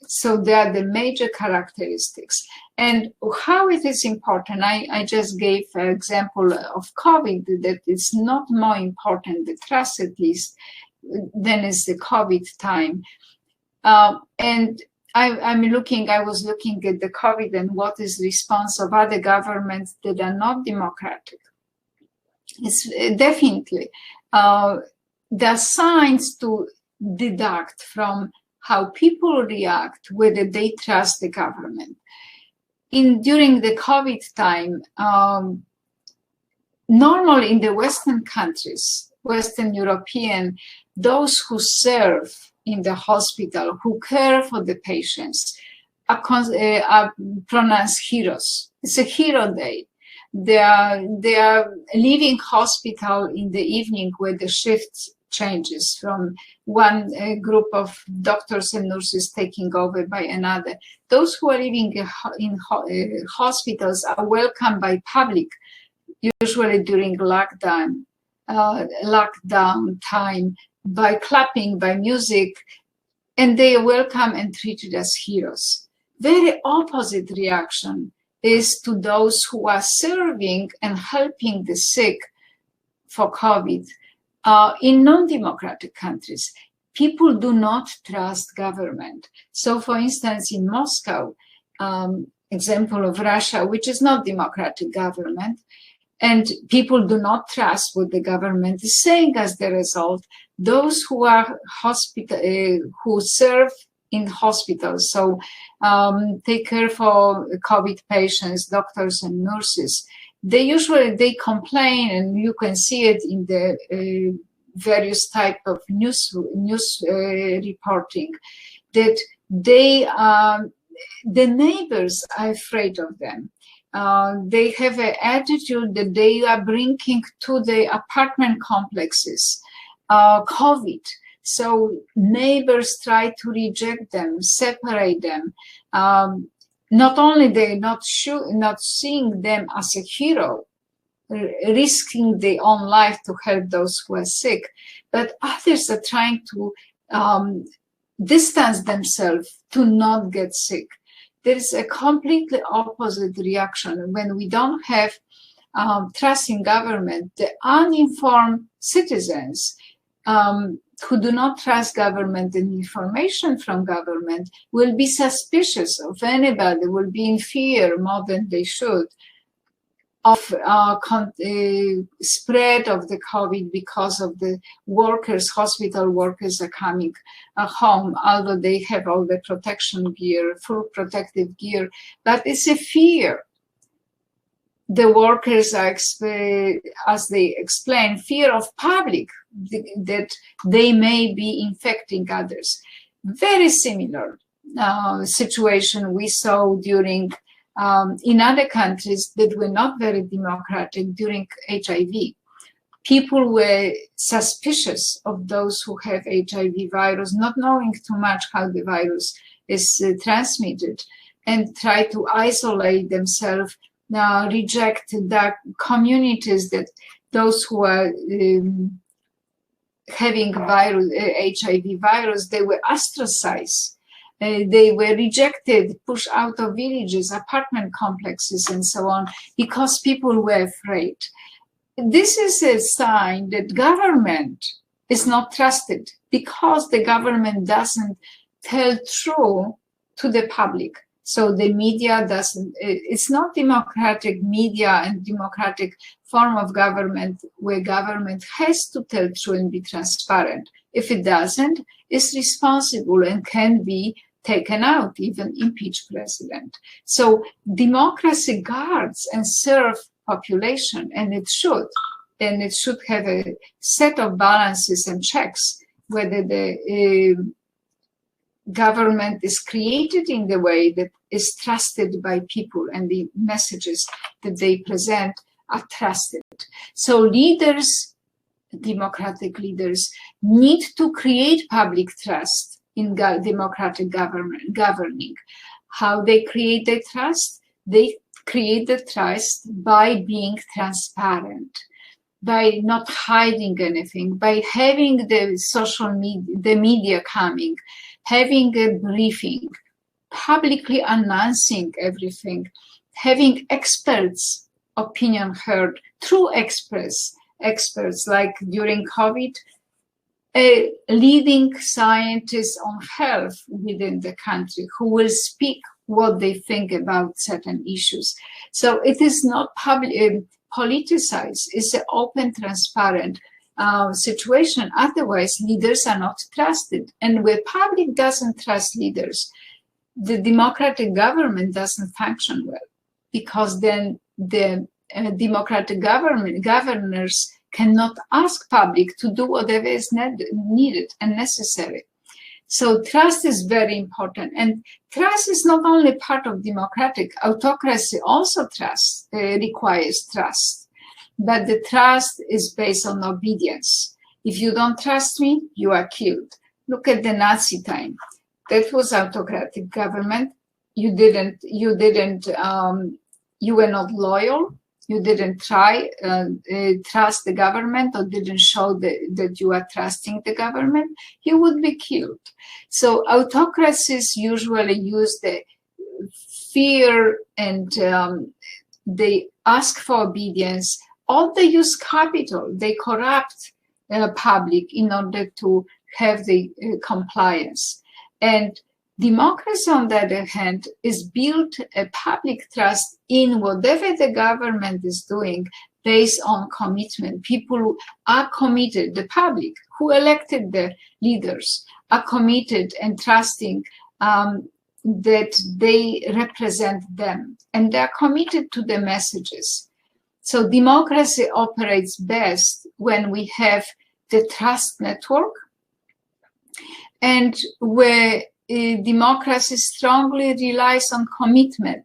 So they are the major characteristics. And how it is important, I just gave an example of COVID, that it's not more important, the trust at least, than is the COVID time. And I was looking at the COVID and what is the response of other governments that are not democratic. It's definitely, there are signs to deduct from how people react, whether they trust the government. During the COVID time, normally in the Western countries, Western European, those who serve in the hospital, who care for the patients, are pronounced heroes. It's a hero day. They are leaving hospital in the evening where the shift changes from one group of doctors and nurses taking over by another. Those who are living in hospitals are welcomed by public, usually during lockdown time, by clapping, by music, and they are welcome and treated as heroes. Very opposite reaction is to those who are serving and helping the sick for COVID. In non-democratic countries, people do not trust government. So for instance, in Moscow, example of Russia, which is not democratic government, and people do not trust what the government is saying as the result. Those who are who serve in hospitals, so take care for COVID patients, doctors and nurses, they complain, and you can see it in the various type of news reporting, that the neighbors are afraid of them. They have an attitude that they are bringing to the apartment complexes COVID. So neighbors try to reject them, separate them. Not only they're not seeing them as a hero, risking their own life to help those who are sick, but others are trying to distance themselves to not get sick. There is a completely opposite reaction when we don't have trust in government. The uninformed citizens who do not trust government and information from government will be suspicious of anybody, will be in fear more than they should of spread of the COVID because of the workers, hospital workers are coming home, although they have all the protection gear, full protective gear, but it's a fear. The workers are, as they explain, fear of public, that they may be infecting others. Very similar situation we saw during in other countries that were not very democratic during HIV. People were suspicious of those who have HIV virus, not knowing too much how the virus is transmitted, and try to isolate themselves, reject the communities that those who are having HIV virus, they were ostracized. They were rejected, pushed out of villages, apartment complexes, and so on, because people were afraid. This is a sign that government is not trusted because the government doesn't tell true to the public. So the media doesn't, it's not democratic media and democratic form of government where government has to tell true and be transparent. If it doesn't, it's responsible and can be taken out, even impeach president. So democracy guards and serve population, and it should have a set of balances and checks, whether the government is created in the way that is trusted by people and the messages that they present are trusted. So leaders, democratic leaders, need to create public trust in democratic governing. How they create the trust? They create the trust by being transparent, by not hiding anything, by having the social media, the media coming, having a briefing, publicly announcing everything, having experts' opinion heard, true experts like during COVID, leading scientists on health within the country who will speak what they think about certain issues. So it is not politicized, it's an open, transparent situation. Otherwise, leaders are not trusted. And where public doesn't trust leaders, the democratic government doesn't function well, because then the democratic governors cannot ask public to do whatever is needed and necessary. So trust is very important. And trust is not only part of democratic, autocracy also requires trust. But the trust is based on obedience. If you don't trust me, you are killed. Look at the Nazi time. That was autocratic government. You were not loyal. You didn't trust the government, or didn't show that you are trusting the government, you would be killed. So autocracies usually use the fear and they ask for obedience, or they use capital. They corrupt public in order to have the compliance. And democracy, on the other hand, is built a public trust in whatever the government is doing based on commitment. People are committed, the public who elected the leaders are committed and trusting that they represent them, and they are committed to the messages. So democracy operates best when we have the trust network, and where democracy strongly relies on commitment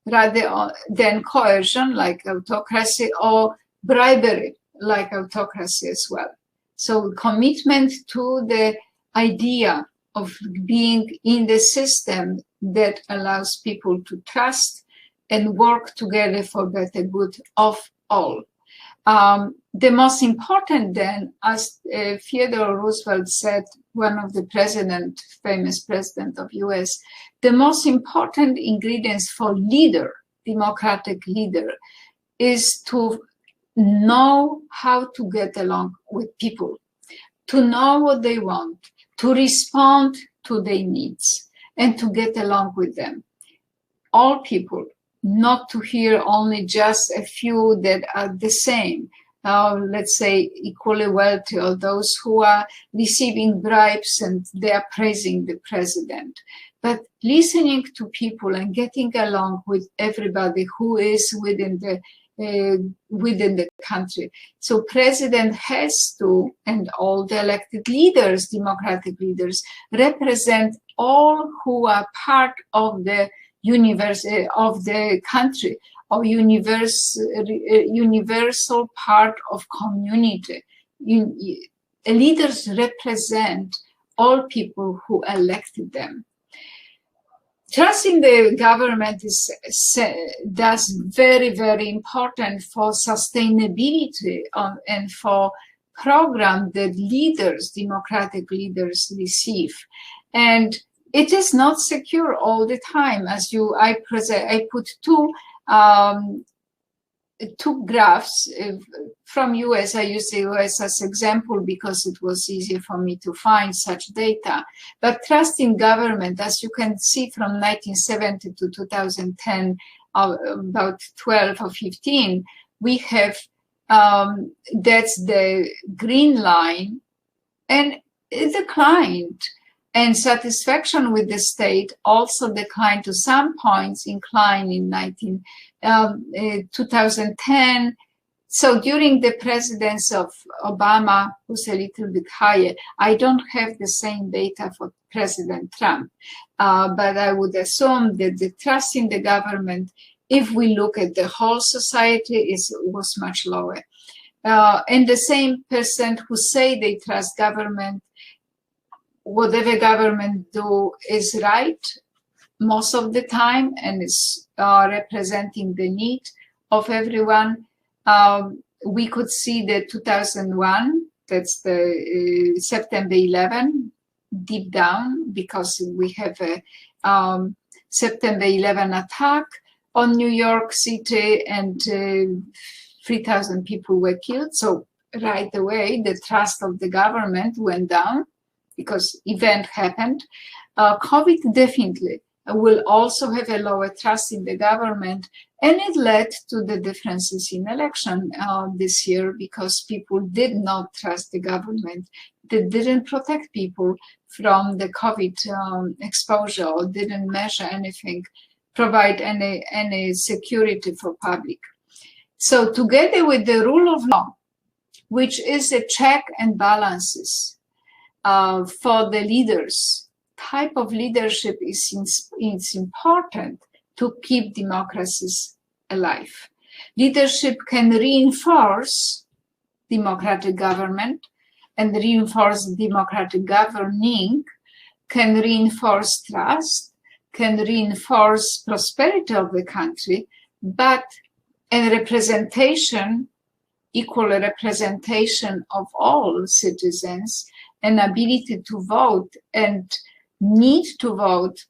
rather than coercion, like autocracy, or bribery, like autocracy as well. So commitment to the idea of being in the system that allows people to trust and work together for better good of all. The most important then, as Theodore Roosevelt said, one of the famous president of US, the most important ingredients for leader, democratic leader, is to know how to get along with people, to know what they want, to respond to their needs, and to get along with them. All people, not to hear only just a few that are the same, let's say equally wealthy, or those who are receiving bribes and they are praising the president, but listening to people and getting along with everybody who is within the country. So president has to, and all the elected leaders, democratic leaders, represent all who are part of the of the country, or universal part of community. Leaders represent all people who elected them. Trusting the government is very, very important for sustainability and for program that leaders, democratic leaders, receive. And it is not secure all the time. As I put two two graphs from US. I use the US as example because it was easier for me to find such data. But trust in government, as you can see from 1970 to 2010, about 12 or 15, we have, that's the green line, and it declined. And satisfaction with the state also declined to some points, inclined in 2010. So during the presidency of Obama, who's a little bit higher, I don't have the same data for President Trump, but I would assume that the trust in the government, if we look at the whole society, was much lower. And the same percent who say they trust government, whatever government do is right most of the time and is representing the need of everyone. We could see the 2001, that's the September 11, deep down, because we have a September 11 attack on New York City and 3,000 people were killed. So right away, the trust of the government went down because event happened. COVID definitely will also have a lower trust in the government, and it led to the differences in election this year because people did not trust the government. They didn't protect people from the COVID exposure or didn't measure anything, provide any security for public. So together with the rule of law, which is a check and balances for the leaders, type of leadership is important to keep democracies alive. Leadership can reinforce democratic government and reinforce democratic governing, can reinforce trust, can reinforce prosperity of the country, but a representation, equal representation of all citizens, an ability to vote and need to vote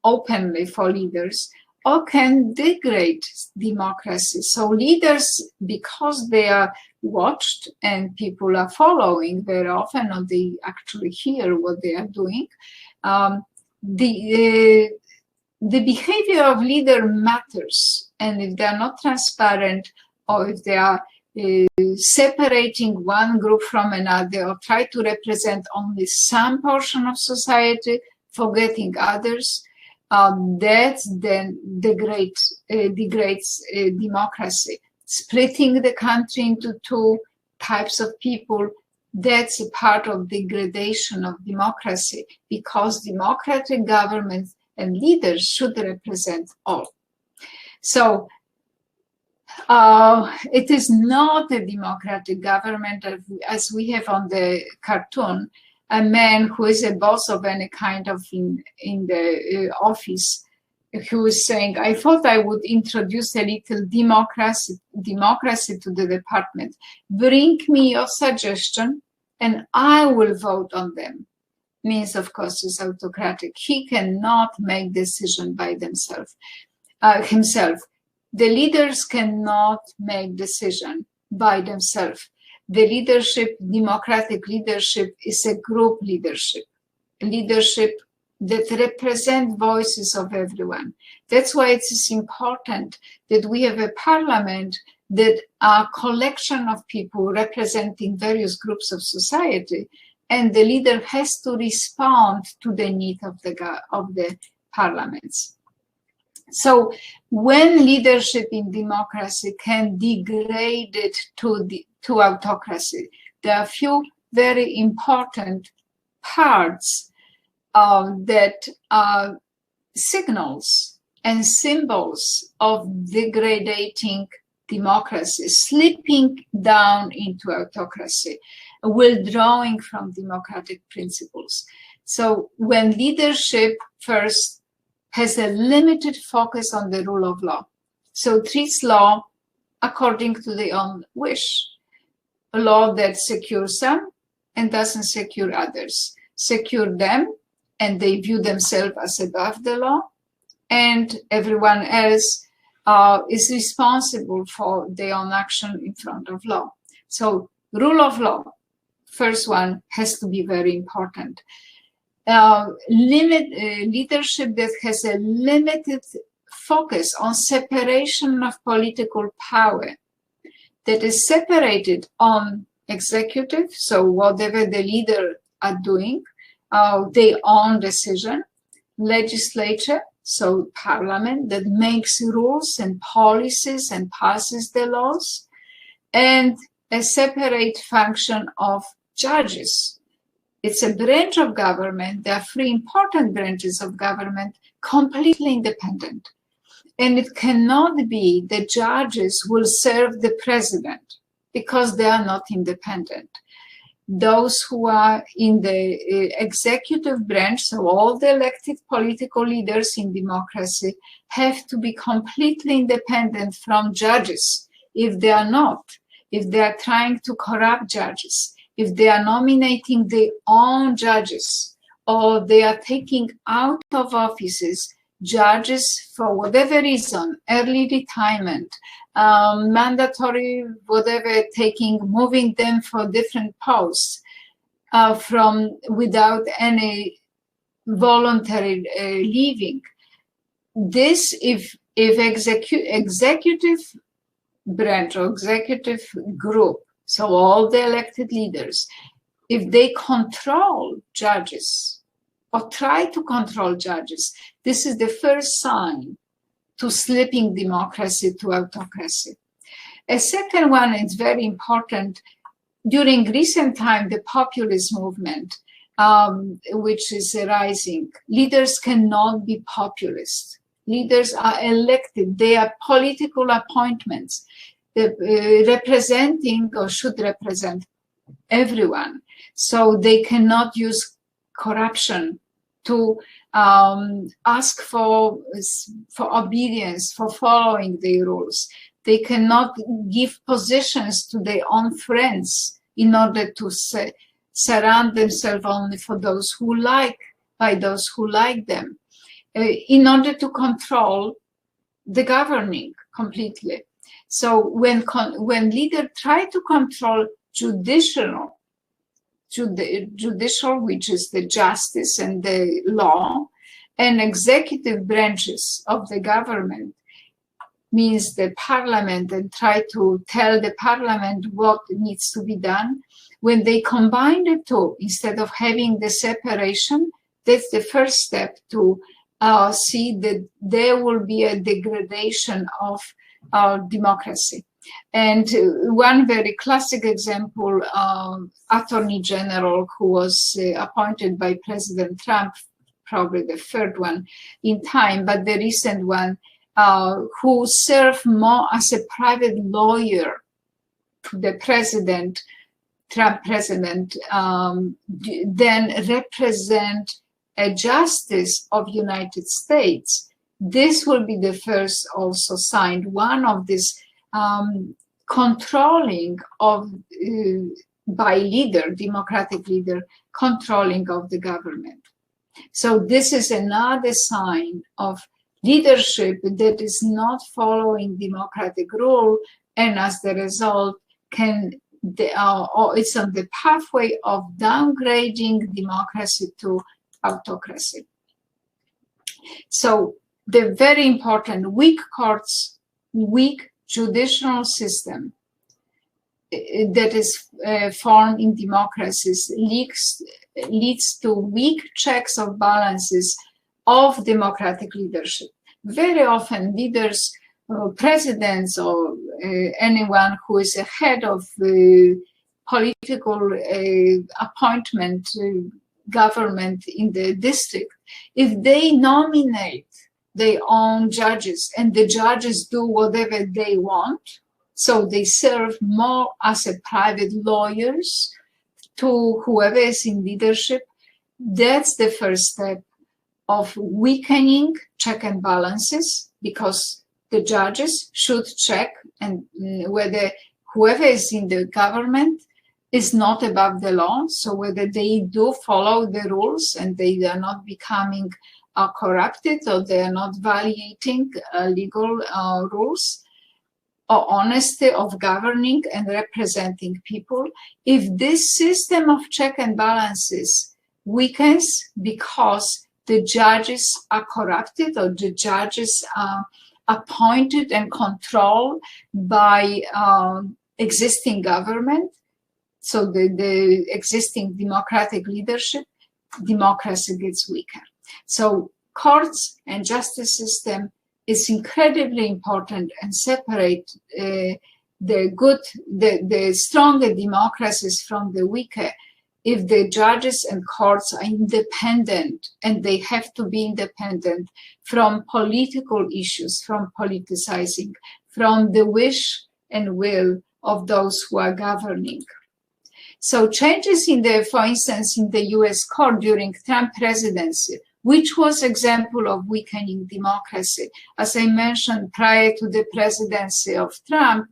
openly for leaders, or can degrade democracy. So leaders, because they are watched and people are following very often, or they actually hear what they are doing, the behavior of leader matters. And if they are not transparent, or if they are separating one group from another, or try to represent only some portion of society, forgetting others, that then degrades democracy. Splitting the country into two types of people, that's a part of degradation of democracy, because democratic governments and leaders should represent all. So it is not a democratic government as we have on the cartoon, a man who is a boss of any kind of in the office, who is saying, I thought I would introduce a little democracy to the department. Bring me your suggestion and I will vote on them. Means, of course, is autocratic. He cannot make decision by himself. The leaders cannot make decision by themselves. The leadership, democratic leadership, is a group leadership that represent voices of everyone. That's why it is important that we have a parliament that are a collection of people representing various groups of society, and the leader has to respond to the need of the parliaments. So when leadership in democracy can degrade it to autocracy, there are a few very important parts that are signals and symbols of degrading democracy, slipping down into autocracy, withdrawing from democratic principles. So when leadership first has a limited focus on the rule of law, so treats law according to their own wish, a law that secures some and doesn't secure others, secure them and they view themselves as above the law, and everyone else is responsible for their own action in front of law. So rule of law, first one, has to be very important. Leadership that has a limited focus on separation of political power, that is separated on executive, so whatever the leader are doing, their own decision, legislature, so parliament that makes rules and policies and passes the laws, and a separate function of judges. It's a branch of government. There are three important branches of government, completely independent. And it cannot be that judges will serve the president because they are not independent. Those who are in the executive branch, so all the elected political leaders in democracy, have to be completely independent from judges. If they are not, if they are trying to corrupt judges, if they are nominating their own judges, or they are taking out of offices judges for whatever reason, early retirement, mandatory, whatever, moving them for different posts without any voluntary leaving. This, if executive branch or executive group, so all the elected leaders, if they control judges or try to control judges, this is the first sign to slipping democracy to autocracy. A second one is very important. During recent time, the populist movement, which is rising, leaders cannot be populist. Leaders are elected. They are political appointments, representing or should represent everyone. So they cannot use corruption to ask for obedience, for following the rules. They cannot give positions to their own friends in order to surround themselves only for those who by those who like them, in order to control the governing completely. So when leaders try to control judicial, which is the justice and the law, and executive branches of the government, means the parliament, and try to tell the parliament what needs to be done. When they combine the two, instead of having the separation, that's the first step to see that there will be a degradation of democracy. And one very classic example, Attorney General, who was appointed by President Trump, probably the third one in time, but the recent one, who served more as a private lawyer to the president, Trump president, than represent a justice of United States. This will be the first also sign, one of this controlling of, by leader, democratic leader, controlling of the government. So this is another sign of leadership that is not following democratic rule, and as the result it's on the pathway of downgrading democracy to autocracy. So the very important weak courts, weak judicial system that is formed in democracies leads to weak checks of balances of democratic leadership. Very often leaders, presidents, or anyone who is a head of political appointment government in the district, if they nominate their own judges and the judges do whatever they want, so they serve more as a private lawyers to whoever is in leadership, that's the first step of weakening check and balances, because the judges should check and whether whoever is in the government is not above the law. So whether they do follow the rules and they are not becoming corrupted, or they are not violating legal rules, or honesty of governing and representing people. If this system of check and balances weakens because the judges are corrupted, or the judges are appointed and controlled by existing government, so the existing democratic leadership, democracy gets weaker. So courts and justice system is incredibly important, and separate the stronger democracies from the weaker. If the judges and courts are independent, and they have to be independent from political issues, from politicizing, from the wish and will of those who are governing. So changes in for instance, in the US court during Trump presidency, which was example of weakening democracy. As I mentioned, prior to the presidency of Trump,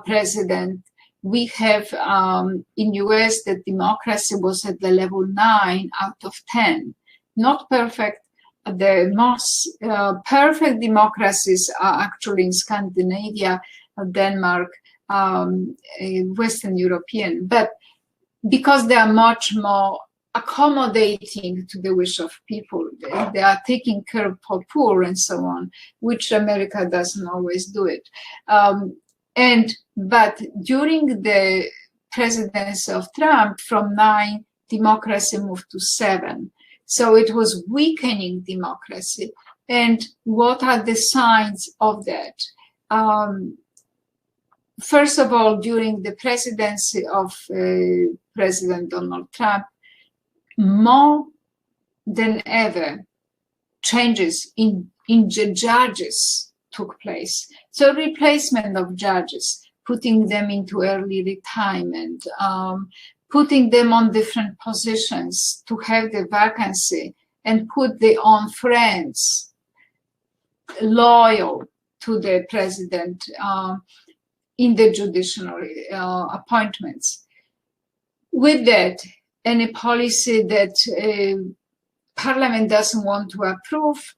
president, we have in US that democracy was at the level 9 out of 10. Not perfect. The most perfect democracies are actually in Scandinavia, Denmark, Western European, but because they are much more accommodating to the wish of people. They are taking care of poor and so on, which America doesn't always do it. But during the presidency of Trump, from 9, democracy moved to 7. So it was weakening democracy. And what are the signs of that? First of all, during the presidency of President Donald Trump, more than ever, changes in the judges took place. So replacement of judges, putting them into early retirement, putting them on different positions to have the vacancy, and put their own friends loyal to the president in the judiciary appointments. With that, any policy that Parliament doesn't want to approve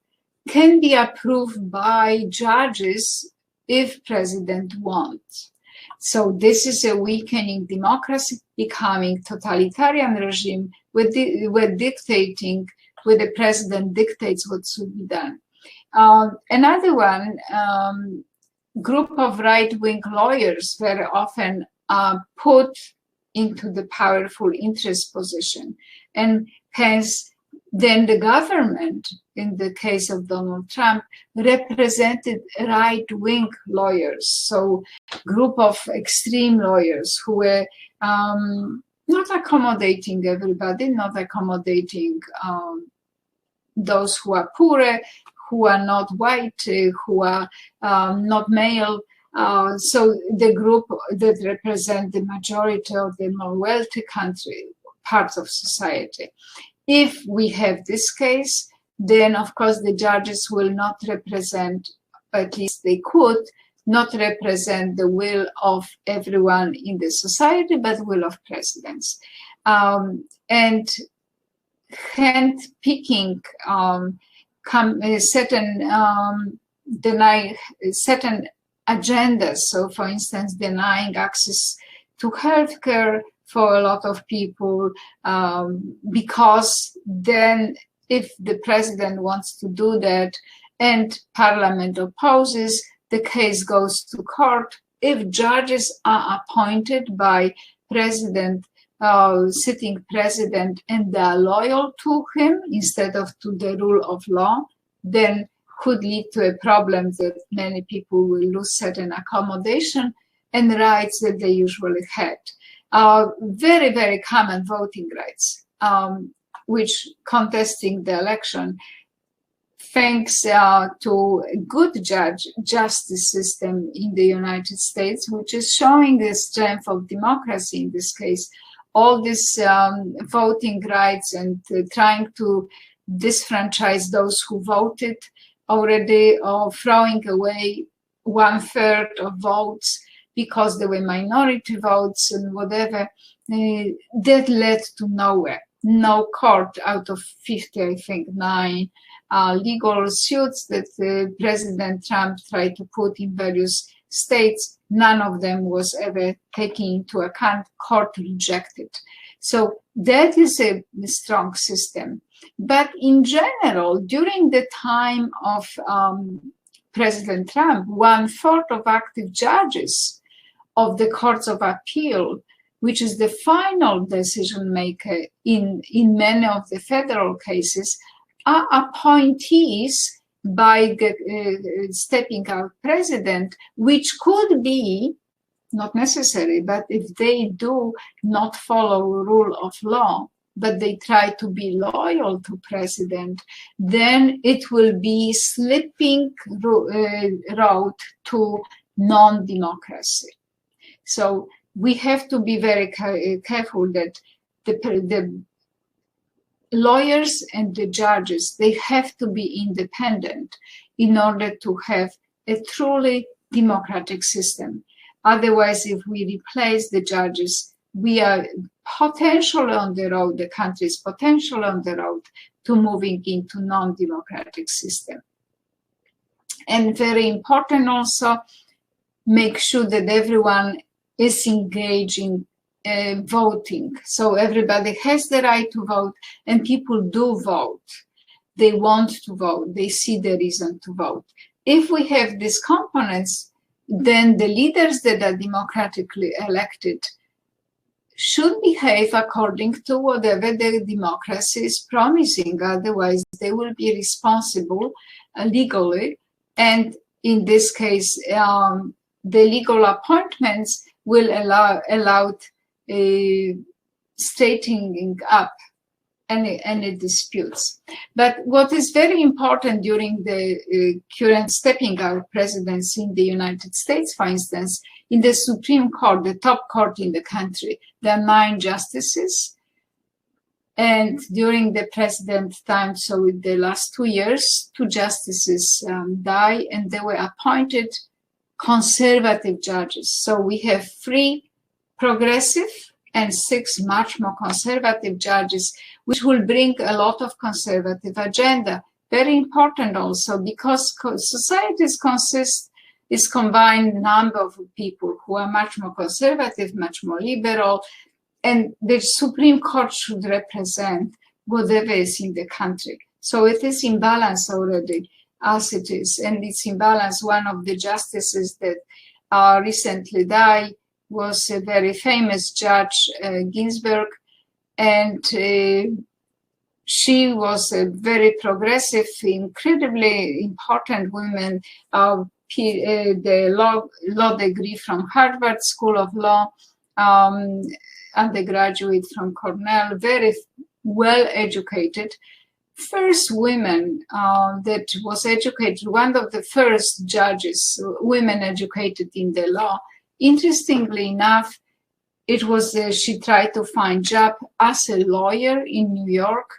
can be approved by judges if President wants. So this is a weakening democracy, becoming totalitarian regime where dictating, where the president dictates what should be done. Another one, group of right-wing lawyers very often are put into the powerful interest position, and hence then the government, in the case of Donald Trump, represented right-wing lawyers, so group of extreme lawyers who were not accommodating everybody, not accommodating those who are poorer, who are not white, who are not male. So the group that represent the majority of the more wealthy parts of society. If we have this case, then of course the judges will not represent, at least they could, not represent the will of everyone in the society, but will of presidents. And hand-picking certain agendas. So for instance, denying access to healthcare for a lot of people, because then if the president wants to do that and Parliament opposes, the case goes to court. If judges are appointed by sitting president, and they are loyal to him instead of to the rule of law, then could lead to a problem that many people will lose certain accommodation and rights that they usually had. Very, very common voting rights, which contesting the election, thanks to a good justice system in the United States, which is showing the strength of democracy in this case. All these voting rights and trying to disfranchise those who voted already, or throwing away 1/3 of votes because there were minority votes and whatever. that led to nowhere. No court out of 50, I think, 9 legal suits that President Trump tried to put in various states, none of them was ever taken into account. Court rejected. So that is a strong system. But in general, during the time of President Trump, 1/4 of active judges of the courts of appeal, which is the final decision maker in many of the federal cases, are appointees by the stepping out president, which could be not necessary, but if they do not follow rule of law, but they try to be loyal to president, then it will be slipping road to non-democracy. So we have to be very careful that the lawyers and the judges, they have to be independent in order to have a truly democratic system. Otherwise, if we replace the judges, we are potentially on the road, the country is potentially on the road to moving into non-democratic system. And very important also, make sure that everyone is engaging voting. So everybody has the right to vote, and people do vote. They want to vote. They see the reason to vote. If we have these components, then the leaders that are democratically elected should behave according to whatever the democracy is promising. Otherwise, they will be responsible legally. And in this case, the legal appointments will allow straightening up any disputes. But what is very important during the current stepping out presidency in the United States, for instance, in the Supreme Court, the top court in the country, there are 9 justices. And during the president's time, so in the last 2 years, 2 justices died, and they were appointed conservative judges. So we have 3 progressive and 6 much more conservative judges, which will bring a lot of conservative agenda. Very important also, because societies is combined number of people who are much more conservative, much more liberal, and the Supreme Court should represent whatever is in the country. So it is in balance already as it is, and it's in balance. One of the justices that recently died was a very famous judge, Ginsburg, and she was a very progressive, incredibly important woman, the law degree from Harvard School of Law, undergraduate from Cornell, very well educated. First woman that was educated, one of the first judges, women educated in the law. Interestingly enough, it was she tried to find job as a lawyer in New York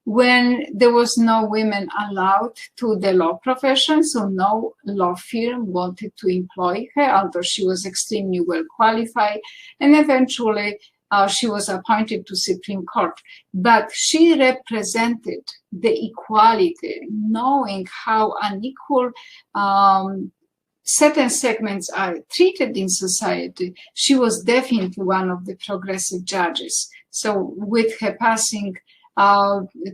when there was no women allowed to the law profession, so no law firm wanted to employ her, although she was extremely well qualified, and eventually she was appointed to Supreme Court. But she represented the equality, knowing how unequal certain segments are treated in society. She was definitely one of the progressive judges. So with her passing,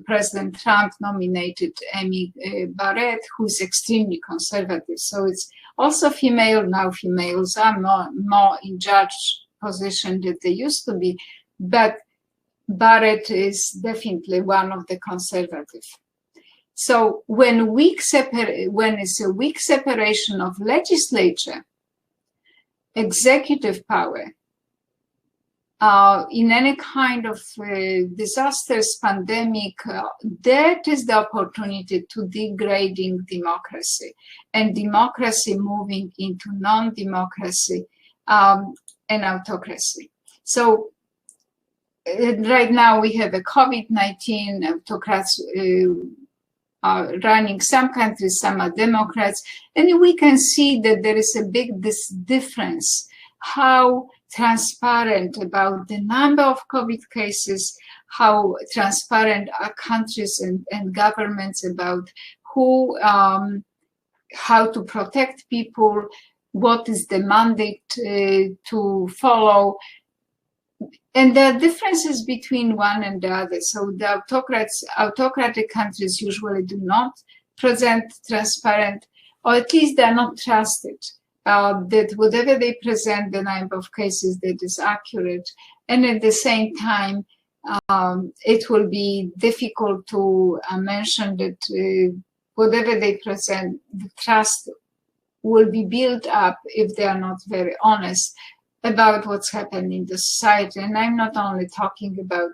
President Trump nominated Amy Barrett, who is extremely conservative. So it's also female. Now females are more in judge position than they used to be, but Barrett is definitely one of the conservative. So when it's a weak separation of legislature, executive power, in any kind of disasters, pandemic, that is the opportunity to degrading democracy, and democracy moving into non-democracy and autocracy. So right now we have a COVID-19, autocrats running some countries, some are Democrats, and we can see that there is a big difference how transparent about the number of COVID cases, how transparent are countries and governments about who, how to protect people, what is the mandate to follow. And there are differences between one and the other. So the autocratic countries usually do not present transparent, or at least they are not trusted. That whatever they present, the number of cases, that is accurate. And at the same time, it will be difficult to mention that whatever they present, the trust will be built up if they are not very honest about what's happening in the society. And I'm not only talking about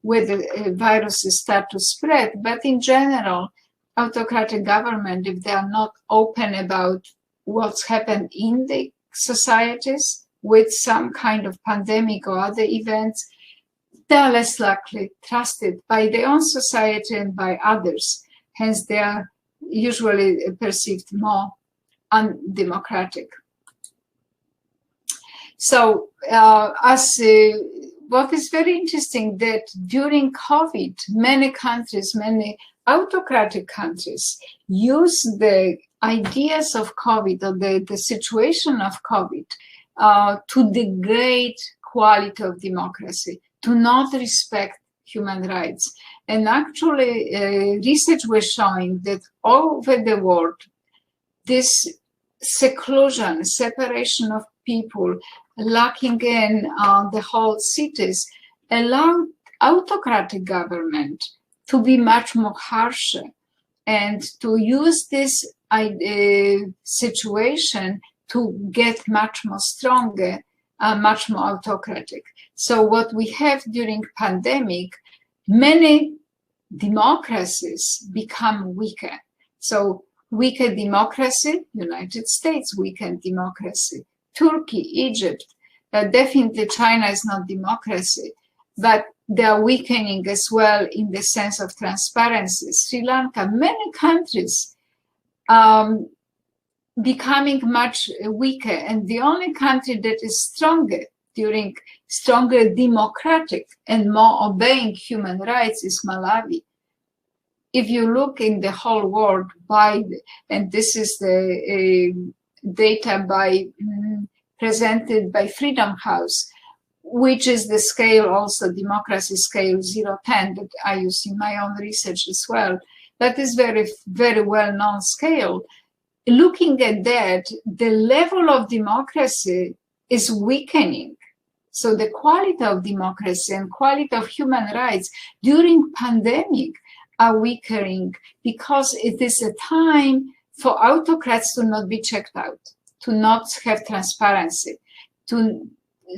whether viruses start to spread, but in general, autocratic government, if they are not open about what's happened in the societies with some kind of pandemic or other events, they are less likely trusted by their own society and by others. Hence, they are usually perceived more undemocratic. So, what is very interesting that during COVID, many countries, many autocratic countries use the ideas of COVID or the situation of COVID to degrade quality of democracy, to not respect human rights. And actually, research was showing that all over the world, this seclusion, separation of people, locking in the whole cities, allowed autocratic government to be much more harsher and to use this situation to get much more stronger, much more autocratic. So what we have during pandemic, many democracies become weaker. So weaker democracy, United States, weakened democracy, Turkey, Egypt, definitely China is not democracy, but they are weakening as well in the sense of transparency. Sri Lanka, many countries becoming much weaker, and the only country that is stronger democratic and more obeying human rights is Malawi. If you look in the whole world and this is the data presented by Freedom House, which is the scale also, democracy scale 0-10 that I use in my own research as well. That is very, very well-known scale. Looking at that, the level of democracy is weakening. So the quality of democracy and quality of human rights during pandemic are weakening because it is a time for autocrats to not be checked out, to not have transparency.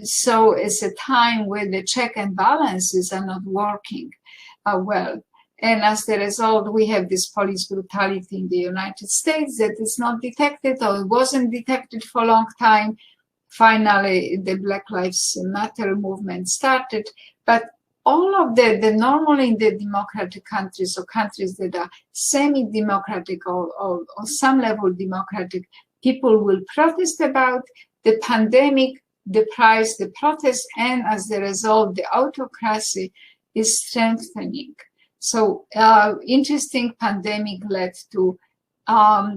So it's a time where the check and balances are not working well. And as a result, we have this police brutality in the United States that is not detected or it wasn't detected for a long time. Finally, the Black Lives Matter movement started, but all of the normally in the democratic countries or countries that are semi-democratic or some level democratic, people will protest about the pandemic, deprives the protest, and as a result, the autocracy is strengthening. So interesting pandemic led to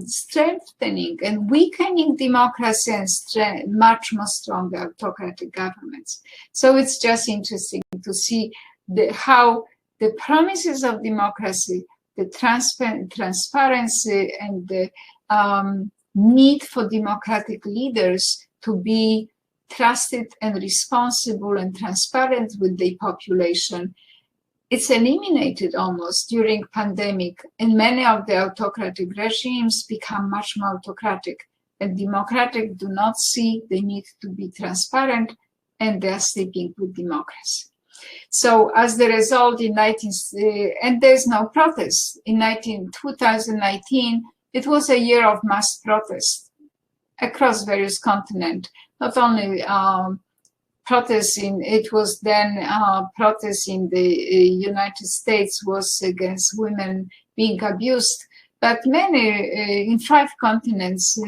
strengthening and weakening democracy and much more stronger autocratic governments. So it's just interesting to see how the promises of democracy, the transparency and the need for democratic leaders to be trusted and responsible and transparent with the population, it's eliminated almost during pandemic, and many of the autocratic regimes become much more autocratic, and democratic do not see the need to be transparent, and they are sleeping with democracy. So as the result, and there's no protest. In 2019, it was a year of mass protest across various continents, not only protests it was then protests in the United States was against women being abused, but many in 5 continents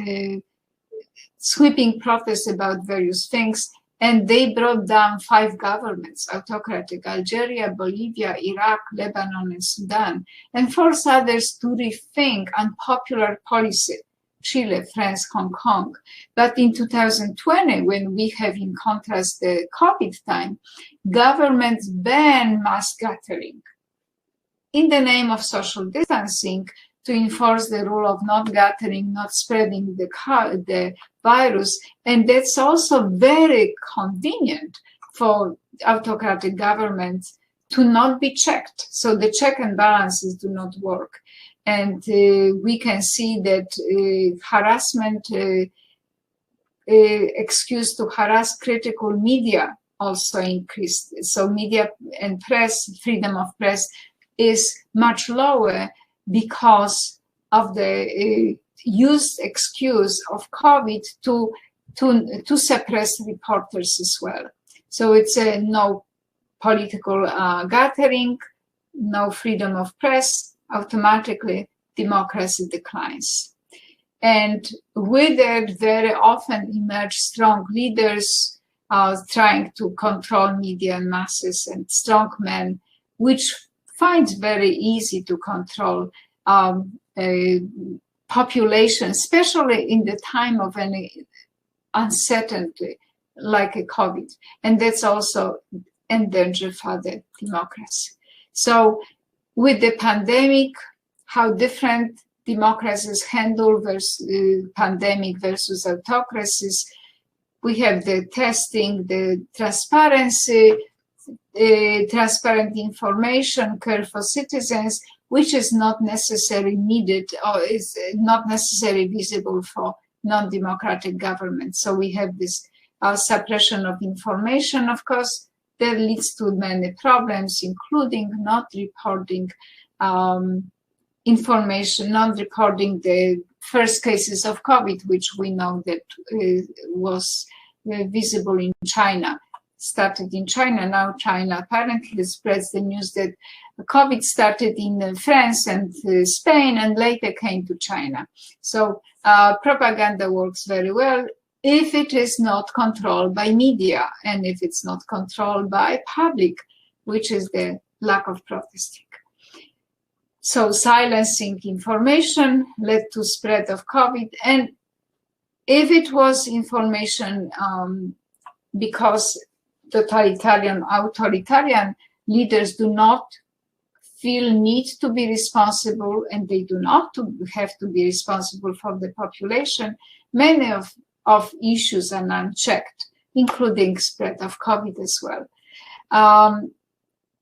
sweeping protests about various things. and they brought down 5 governments, autocratic: Algeria, Bolivia, Iraq, Lebanon, and Sudan, and forced others to rethink unpopular policy: Chile, France, Hong Kong. But in 2020, when we have in contrast the COVID time, governments ban mass gathering in the name of social distancing, to enforce the rule of not gathering, not spreading the virus. And that's also very convenient for autocratic governments to not be checked. So the check and balances do not work. And we can see that harassment, excuse to harass critical media also increased. So media and press, freedom of press is much lower because of the used excuse of COVID to suppress reporters as well. So it's a no political gathering, no freedom of press, automatically democracy declines. And with it, very often emerge strong leaders trying to control media and masses, and strong men, which finds very easy to control population, especially in the time of any uncertainty like a COVID. And that's also endanger for the democracy. So with the pandemic, how different democracies handle pandemic versus autocracies. We have the testing, the transparency, transparent information, care for citizens, which is not necessarily needed or is not necessarily visible for non-democratic governments. So we have this suppression of information, of course, that leads to many problems, including not reporting information, not reporting the first cases of COVID, which we know that was visible in China. Started in China, now China apparently spreads the news that COVID started in France and Spain and later came to China. So propaganda works very well if it is not controlled by media and if it's not controlled by public, which is the lack of protesting. So silencing information led to spread of COVID. And if it was information because totalitarian, authoritarian leaders do not feel need to be responsible, and they do not have to be responsible for the population, many of issues are unchecked, including spread of COVID as well.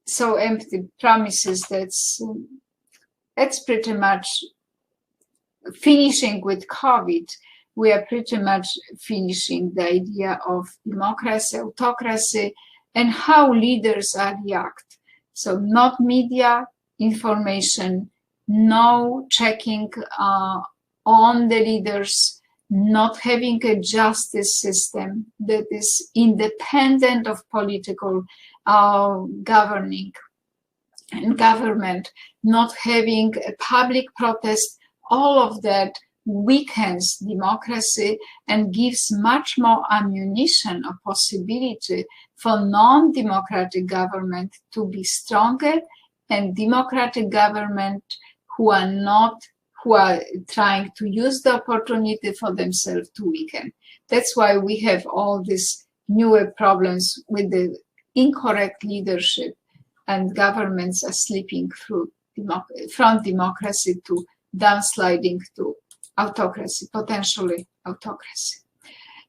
So empty promises, that's pretty much finishing with COVID. We are pretty much finishing the idea of democracy, autocracy, and how leaders react. So not media information, no checking on the leaders, not having a justice system that is independent of political governing and government, not having a public protest. All of that weakens democracy and gives much more ammunition or possibility for non-democratic government to be stronger, and democratic government who are trying to use the opportunity for themselves to weaken. That's why we have all these newer problems with the incorrect leadership, and governments are slipping through from democracy to downsliding to autocracy, potentially autocracy.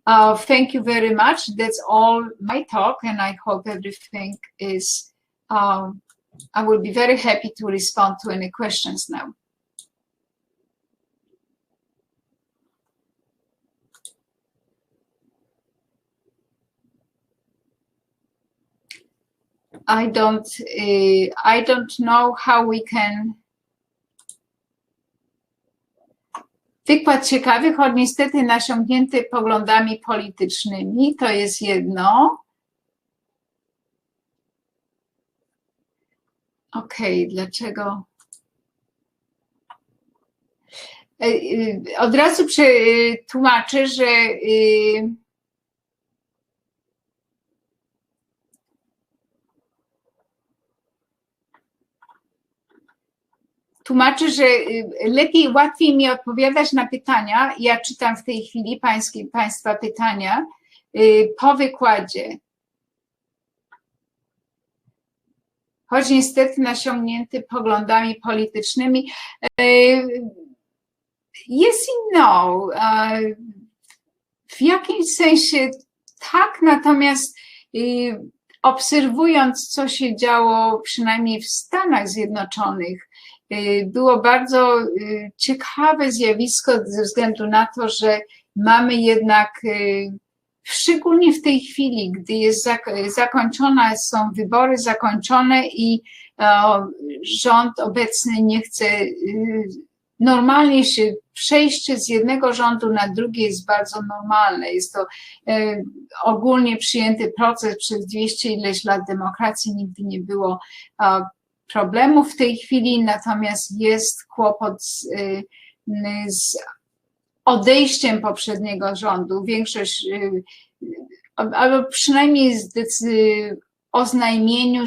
Thank you very much. That's all my talk, and I hope everything is, I will be very happy to respond to any questions now. I don't know how we can. Wykład ciekawy, choć niestety nasiągnięty poglądami politycznymi, to jest jedno. Okej, dlaczego? Od razu tłumaczę, że tłumaczę, że łatwiej mi odpowiadać na pytania. Ja czytam w tej chwili Państwa pytania po wykładzie. Choć niestety nasiągnięty poglądami politycznymi. Yes i no. W jakimś sensie tak, natomiast obserwując, co się działo przynajmniej w Stanach Zjednoczonych, było bardzo ciekawe zjawisko ze względu na to, że mamy jednak, szczególnie w tej chwili, gdy jest są wybory zakończone i rząd obecny nie chce, normalnie przejście z jednego rządu na drugi jest bardzo normalne. Jest to ogólnie przyjęty proces przez 200 ileś lat demokracji, nigdy nie było problemów w tej chwili, natomiast jest kłopot z odejściem poprzedniego rządu. Większość, albo przynajmniej oznajmieniu,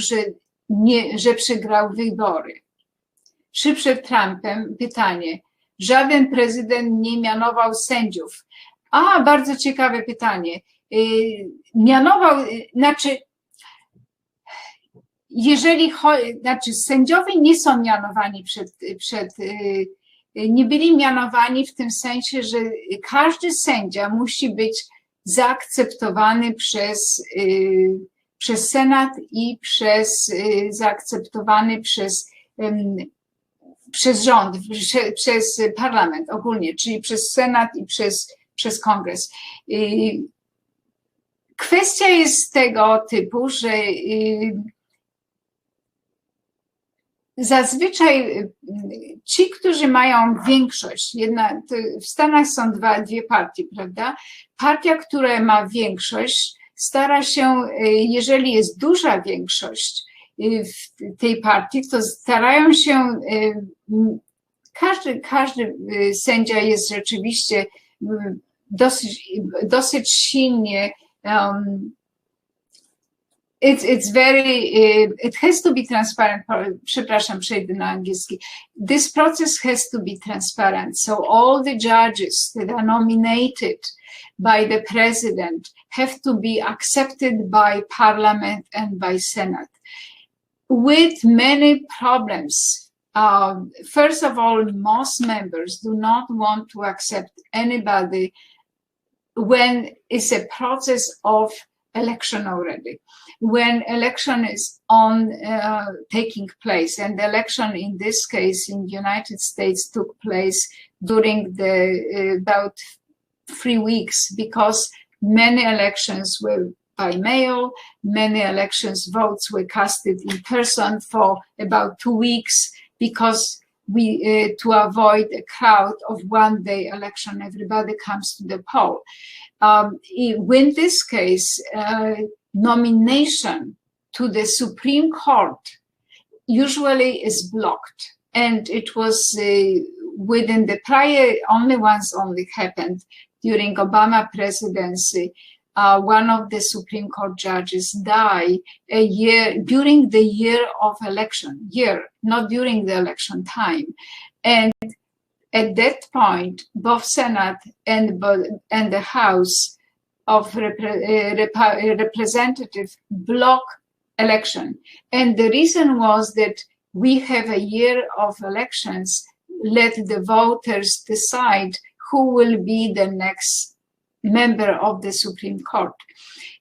że przegrał wybory. Przed Trumpem pytanie. Żaden prezydent nie mianował sędziów. Bardzo ciekawe pytanie. Mianował, sędziowie nie są mianowani nie byli mianowani w tym sensie, że każdy sędzia musi być zaakceptowany przez Senat i zaakceptowany przez rząd, przez parlament ogólnie, czyli przez Senat i przez Kongres. Kwestia jest tego typu, że zazwyczaj ci, którzy mają większość, w Stanach są dwie partie, prawda? Partia, która ma większość, stara się, jeżeli jest duża większość w tej partii, to starają się, każdy sędzia jest rzeczywiście dosyć silnie, it has to be transparent. Przepraszam, przejdę na angielski. This process has to be transparent. So all the judges that are nominated by the president have to be accepted by parliament and by Senate. With many problems. First of all, most members do not want to accept anybody when it's a process of election already. When election is taking place, and the election in this case in the United States took place during about 3 weeks, because many elections were by mail, many votes were casted in person for about 2 weeks, because to avoid a crowd of one-day election, everybody comes to the poll. In this case, nomination to the Supreme Court usually is blocked, and it was within the prior, only happened during Obama presidency. One of the Supreme Court judges died during the year of election, not during the election time. And at that point, both Senate and the House of Representatives block election. And the reason was that we have a year of elections, let the voters decide who will be the next member of the Supreme Court.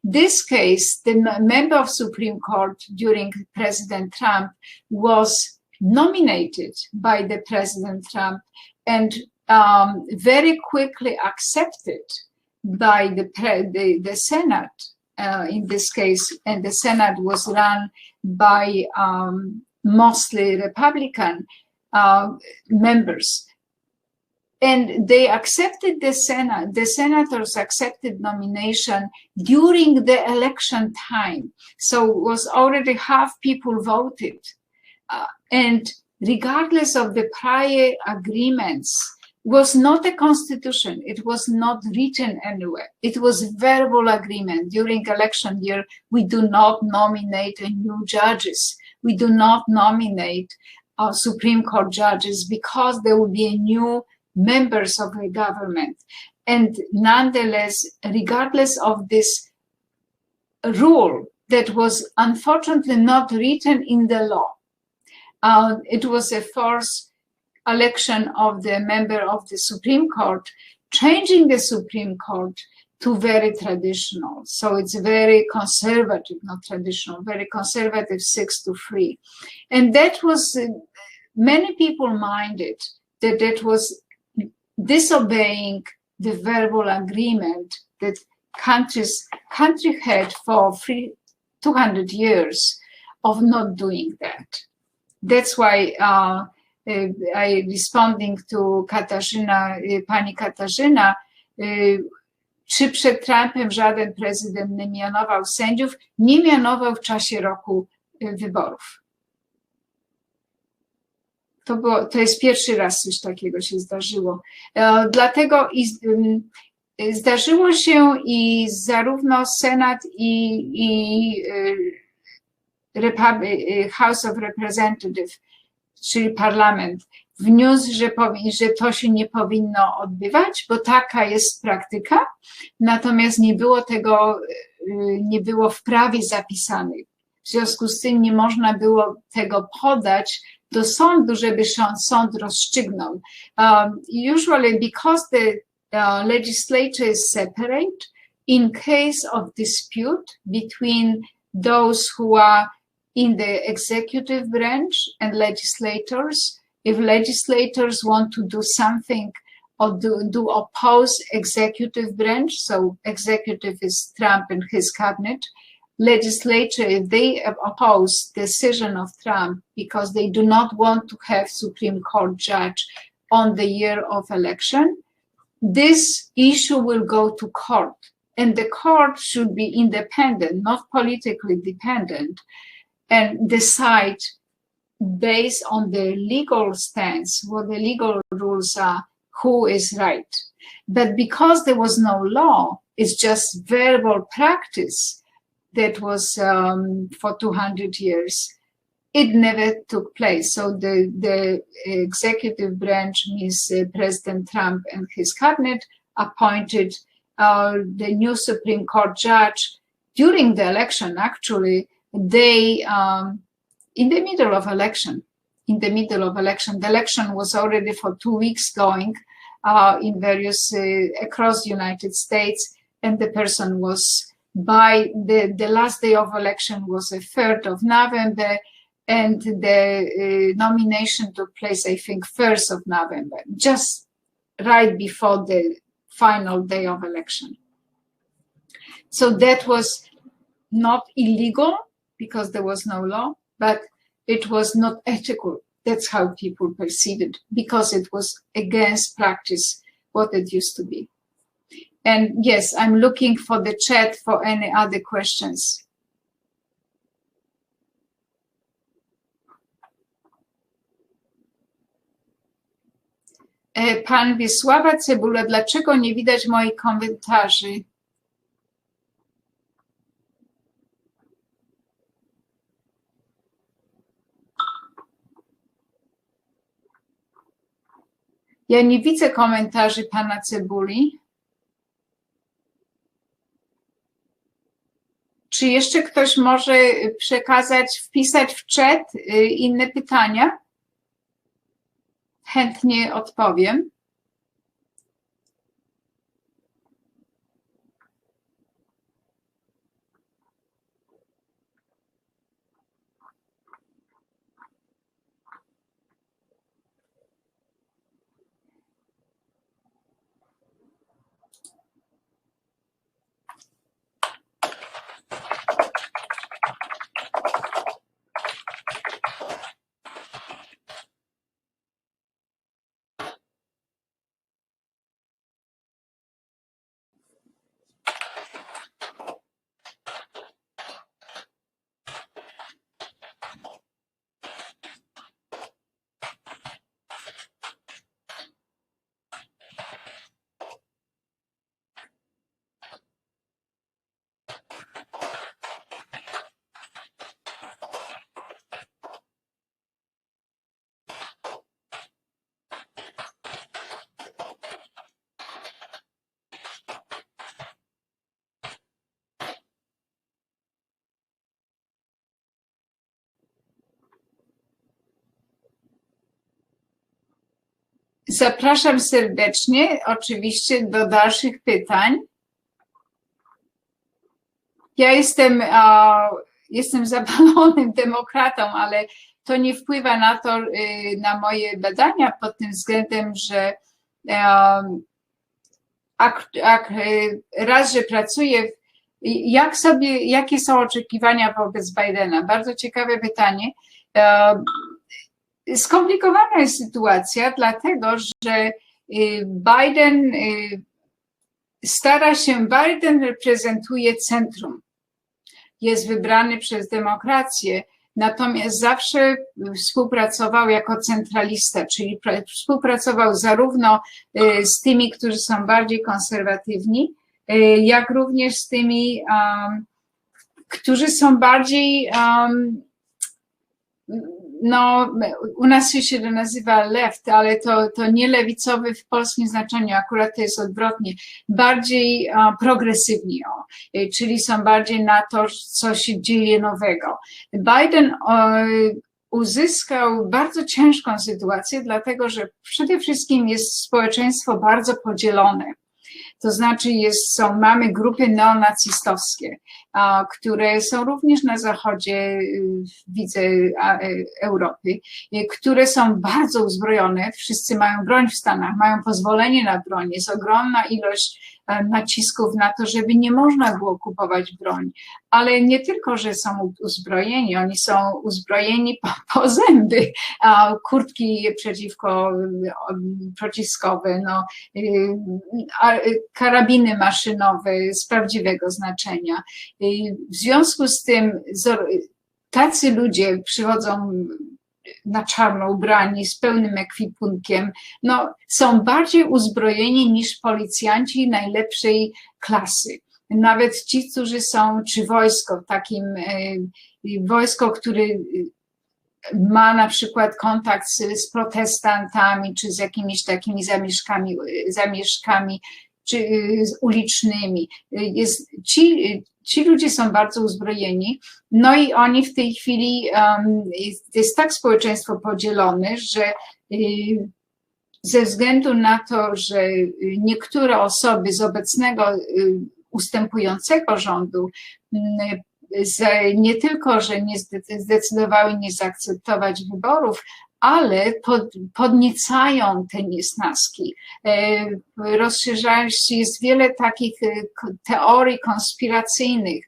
This case, the member of Supreme Court during President Trump was nominated by the President Trump and very quickly accepted by the Senate in this case, and the Senate was run by mostly Republican members. And they accepted the senators accepted nomination during the election time. So it was already half people voted. And regardless of the prior agreements, was not a constitution. It was not written anywhere. It was verbal agreement. During election year, we do not nominate new judges. We do not nominate Supreme Court judges because there will be new members of the government. And nonetheless, regardless of this rule that was unfortunately not written in the law, it was a forced election of the member of the Supreme Court, changing the Supreme Court to very traditional. So it's very conservative, not traditional, very conservative 6-3. And that was, many people minded that that was disobeying the verbal agreement that country had for 200 years of not doing that. That's why I responding to Katarzyna, pani Katarzyna, czy przed Trumpem żaden prezydent nie mianował sędziów? Nie mianował w czasie roku wyborów. To jest pierwszy raz coś takiego się zdarzyło. Dlatego zdarzyło się i zarówno Senat i House of Representatives, czyli parlament, wniósł, że to się nie powinno odbywać, bo taka jest praktyka, natomiast nie było w prawie zapisanych. W związku z tym nie można było tego podać do sądu, żeby sąd rozstrzygnął. Usually because the legislature is separate, in case of dispute between those who are in the executive branch and legislators, if legislators want to do something or do oppose executive branch, so executive is Trump and his cabinet, legislature, if they oppose decision of Trump because they do not want to have Supreme Court judge on the year of election, this issue will go to court. And the court should be independent, not politically dependent, and decide based on the legal stance, what the legal rules are, who is right. But because there was no law, it's just verbal practice that was for 200 years. It never took place. So the executive branch means President Trump and his cabinet appointed the new Supreme Court judge during the election. Actually, they in the middle of election. The election was already for 2 weeks going in various across the United States, and the person was by the last day of election was the 3rd of November, and the nomination took place, I think, 1st of November, just right before the final day of election. So that was not illegal because there was no law, but it was not ethical. That's how people perceive it, because it was against practice, what it used to be. And yes, I'm looking for the chat for any other questions. Pan Wiesława Cebula, dlaczego nie widać moich komentarzy? Ja nie widzę komentarzy pana Cebuli. Czy jeszcze ktoś może przekazać, wpisać w czat inne pytania? Chętnie odpowiem. Zapraszam serdecznie, oczywiście, do dalszych pytań. Ja jestem zapalonym demokratą, ale to nie wpływa na moje badania pod tym względem, że raz, że pracuję, jakie są oczekiwania wobec Bidena? Bardzo ciekawe pytanie. Skomplikowana jest sytuacja, dlatego że Biden Biden reprezentuje centrum. Jest wybrany przez demokrację, natomiast zawsze współpracował jako centralista, czyli współpracował zarówno z tymi, którzy są bardziej konserwatywni, jak również z tymi, którzy są bardziej, no, u nas się to nazywa left, ale to nie lewicowy w polskim znaczeniu, akurat to jest odwrotnie, bardziej progresywni, czyli są bardziej na to, co się dzieje nowego. Biden uzyskał bardzo ciężką sytuację, dlatego że przede wszystkim jest społeczeństwo bardzo podzielone. To znaczy mamy grupy neonacistowskie, które są również na zachodzie, widzę, Europy, które są bardzo uzbrojone, wszyscy mają broń w Stanach, mają pozwolenie na broń, jest ogromna ilość nacisków na to, żeby nie można było kupować broń, ale nie tylko, że są uzbrojeni, oni są uzbrojeni po zęby, kurtki przeciskowe, no, karabiny maszynowe z prawdziwego znaczenia. W związku z tym tacy ludzie przychodzą na czarno ubrani, z pełnym ekwipunkiem, no, są bardziej uzbrojeni niż policjanci najlepszej klasy. Nawet ci, którzy są, czy wojsko, wojsko, które ma na przykład kontakt z protestantami, czy z jakimiś takimi zamieszkami czy ulicznymi. Ci ludzie są bardzo uzbrojeni, no i oni w tej chwili, jest tak społeczeństwo podzielone, że ze względu na to, że niektóre osoby z obecnego ustępującego rządu nie tylko, że nie zdecydowały nie zaakceptować wyborów, ale podniecają te niesnaski. Rozszerzają się, jest wiele takich teorii konspiracyjnych,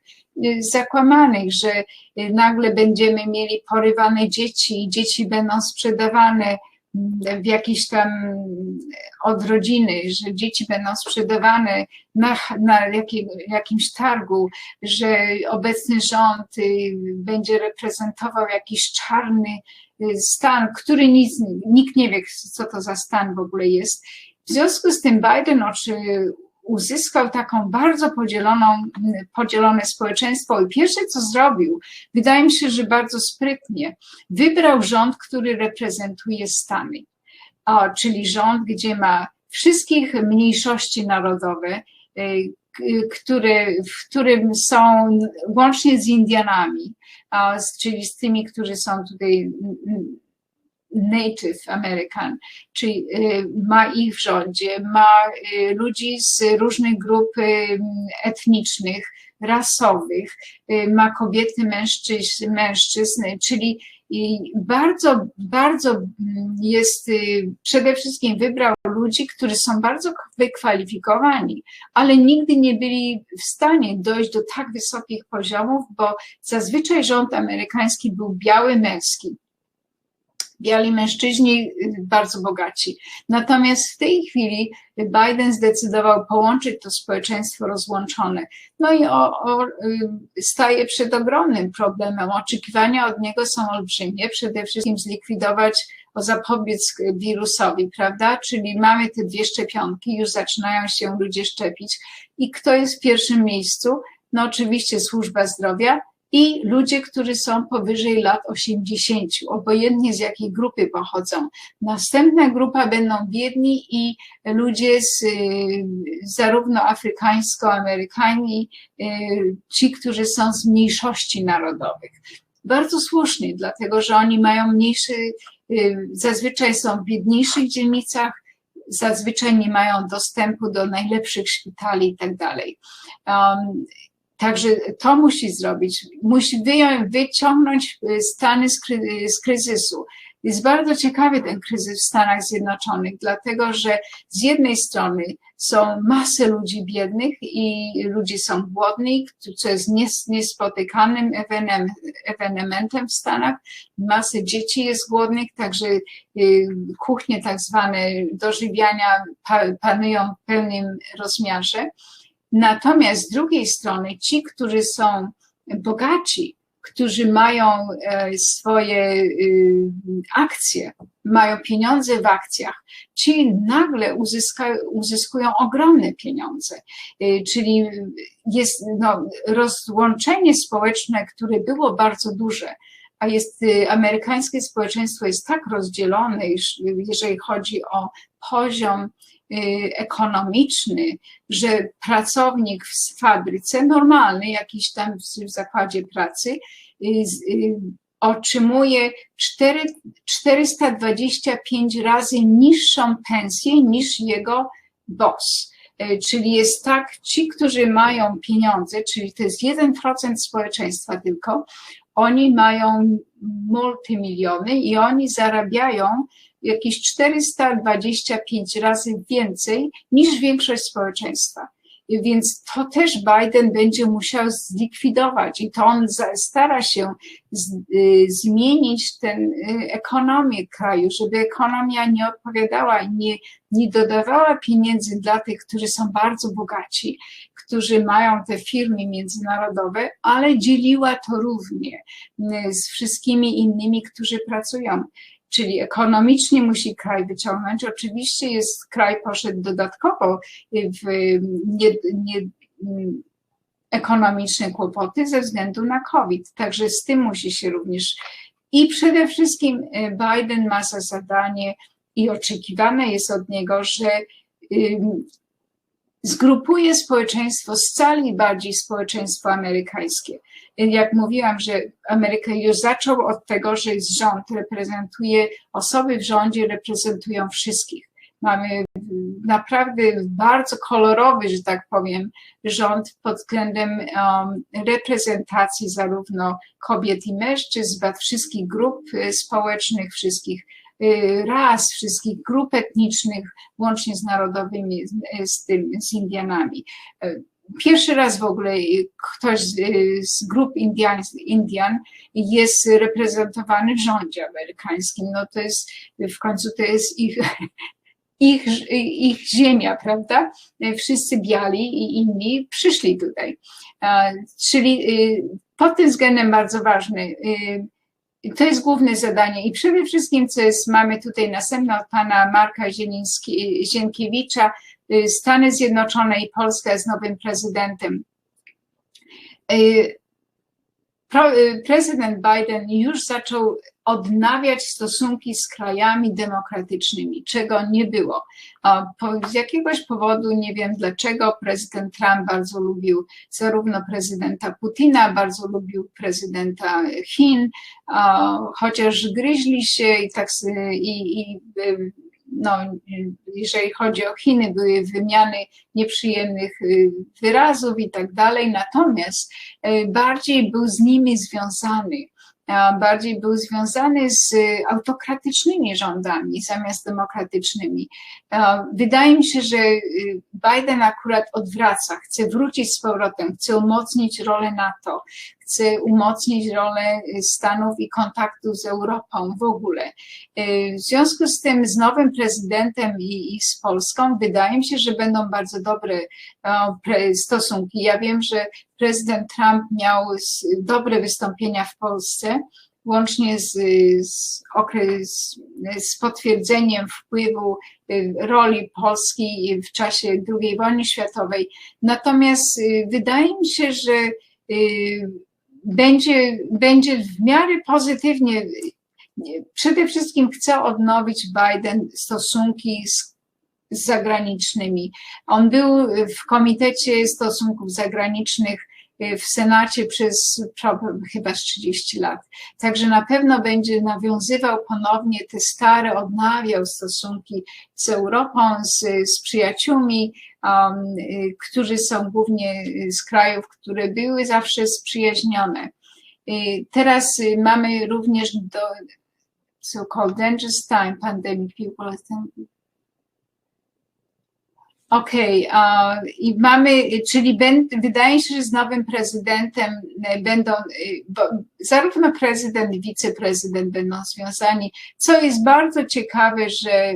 zakłamanych, że nagle będziemy mieli porywane dzieci i dzieci będą sprzedawane w jakiejś tam od rodziny, że dzieci będą sprzedawane na jakimś targu, że obecny rząd będzie reprezentował jakiś czarny stan, który nikt nie wie, co to za stan w ogóle jest. W związku z tym Biden uzyskał taką bardzo podzielone społeczeństwo i pierwsze, co zrobił, wydaje mi się, że bardzo sprytnie, wybrał rząd, który reprezentuje Stany, czyli rząd, gdzie ma wszystkich mniejszości narodowe, w którym są łącznie z Indianami, czyli z tymi, którzy są tutaj Native American, czyli ma ich w rządzie, ma ludzi z różnych grup etnicznych, rasowych, ma kobiety, mężczyzn, czyli bardzo jest, przede wszystkim wybrał ludzi, którzy są bardzo wykwalifikowani, ale nigdy nie byli w stanie dojść do tak wysokich poziomów, bo zazwyczaj rząd amerykański był biały, męski. Biali mężczyźni bardzo bogaci. Natomiast w tej chwili Biden zdecydował połączyć to społeczeństwo rozłączone. No i staje przed ogromnym problemem. Oczekiwania od niego są olbrzymie. Przede wszystkim zapobiec wirusowi, prawda? Czyli mamy te 2 szczepionki, już zaczynają się ludzie szczepić. I kto jest w pierwszym miejscu? No oczywiście służba zdrowia, i ludzie, którzy są powyżej lat 80, obojętnie z jakiej grupy pochodzą. Następna grupa będą biedni i ludzie zarówno afrykańsko-amerykanie, ci, którzy są z mniejszości narodowych. Bardzo słusznie, dlatego że oni mają zazwyczaj są w biedniejszych dzielnicach, zazwyczaj nie mają dostępu do najlepszych szpitali i tak dalej. Także to musi zrobić, musi wyciągnąć Stany z kryzysu. Jest bardzo ciekawy ten kryzys w Stanach Zjednoczonych, dlatego że z jednej strony są masy ludzi biednych i ludzie są głodni, co jest niespotykanym ewenementem w Stanach. Masy dzieci jest głodnych, także kuchnie tak zwane dożywiania panują w pełnym rozmiarze. Natomiast z drugiej strony ci, którzy są bogaci, którzy mają swoje akcje, mają pieniądze w akcjach, ci nagle uzyskują ogromne pieniądze. Czyli jest rozłączenie społeczne, które było bardzo duże, a amerykańskie społeczeństwo jest tak rozdzielone, jeżeli chodzi o poziom ekonomiczny, że pracownik w fabryce, normalny, jakiś tam w zakładzie pracy, otrzymuje 425 razy niższą pensję niż jego boss. Czyli jest tak, ci, którzy mają pieniądze, czyli to jest 1% społeczeństwa tylko, oni mają multimiliony i oni zarabiają jakieś 425 razy więcej niż większość społeczeństwa. Więc to też Biden będzie musiał zlikwidować i to on stara się zmienić tę ekonomię kraju, żeby ekonomia nie odpowiadała, nie dodawała pieniędzy dla tych, którzy są bardzo bogaci, którzy mają te firmy międzynarodowe, ale dzieliła to równie z wszystkimi innymi, którzy pracują. Czyli ekonomicznie musi kraj wyciągnąć. Oczywiście kraj poszedł dodatkowo w ekonomiczne kłopoty ze względu na COVID. Także z tym musi się również. I przede wszystkim Biden ma za zadanie i oczekiwane jest od niego, że zgrupuje społeczeństwo, scali bardziej społeczeństwo amerykańskie. Jak mówiłam, że Ameryka już zaczął od tego, że jest rząd, reprezentuje, osoby w rządzie reprezentują wszystkich. Mamy naprawdę bardzo kolorowy, że tak powiem, rząd pod względem reprezentacji zarówno kobiet i mężczyzn, wszystkich grup społecznych, wszystkich ras, wszystkich grup etnicznych, łącznie z narodowymi, z Indianami. Pierwszy raz w ogóle ktoś z grup Indian jest reprezentowany w rządzie amerykańskim. No to jest, w końcu to jest ich ziemia, prawda? Wszyscy biali i inni przyszli tutaj. Czyli pod tym względem bardzo ważny. To jest główne zadanie i przede wszystkim, co jest, mamy tutaj następne od pana Marka Zienkiewicza, Stany Zjednoczone i Polska z nowym prezydentem. Prezydent Biden już zaczął odnawiać stosunki z krajami demokratycznymi, czego nie było. Z jakiegoś powodu, nie wiem dlaczego, prezydent Trump bardzo lubił zarówno prezydenta Putina, bardzo lubił prezydenta Chin, chociaż gryźli się jeżeli chodzi o Chiny, były wymiany nieprzyjemnych wyrazów i tak dalej, natomiast bardziej był z nimi związany z autokratycznymi rządami zamiast demokratycznymi. Wydaje mi się, że Biden akurat odwraca, chce wrócić z powrotem, chce umocnić rolę NATO, chce umocnić rolę Stanów i kontaktów z Europą w ogóle. W związku z tym z nowym prezydentem i z Polską wydaje mi się, że będą bardzo dobre stosunki. Ja wiem, że prezydent Trump miał dobre wystąpienia w Polsce, łącznie z potwierdzeniem wpływu roli Polski w czasie II wojny światowej. Natomiast wydaje mi się, że będzie w miarę pozytywnie. Przede wszystkim chce odnowić Biden stosunki z zagranicznymi. On był w Komitecie Stosunków Zagranicznych w Senacie przez chyba 30 lat. Także na pewno będzie nawiązywał ponownie te stare, odnawiał stosunki z Europą, z przyjaciółmi, którzy są głównie z krajów, które były zawsze sprzyjaźnione. Teraz mamy również so-called dangerous time, pandemic people, i mamy, czyli wydaje się, że z nowym prezydentem będą, zarówno prezydent i wiceprezydent będą związani, co jest bardzo ciekawe, że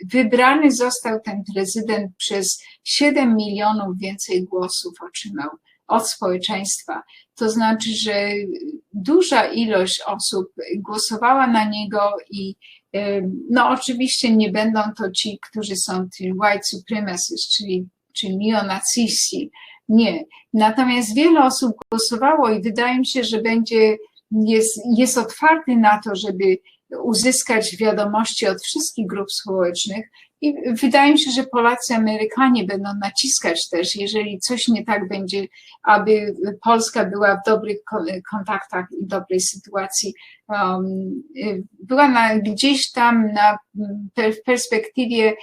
wybrany został ten prezydent przez 7 milionów więcej głosów otrzymał od społeczeństwa. To znaczy, że duża ilość osób głosowała na niego i no oczywiście nie będą to ci, którzy są ci white supremacists, czyli neonaziści. Nie. Natomiast wiele osób głosowało i wydaje mi się, że jest otwarty na to, żeby uzyskać wiadomości od wszystkich grup społecznych. I wydaje mi się, że Polacy, Amerykanie będą naciskać też, jeżeli coś nie tak będzie, aby Polska była w dobrych kontaktach i dobrej sytuacji. Była gdzieś tam w perspektywie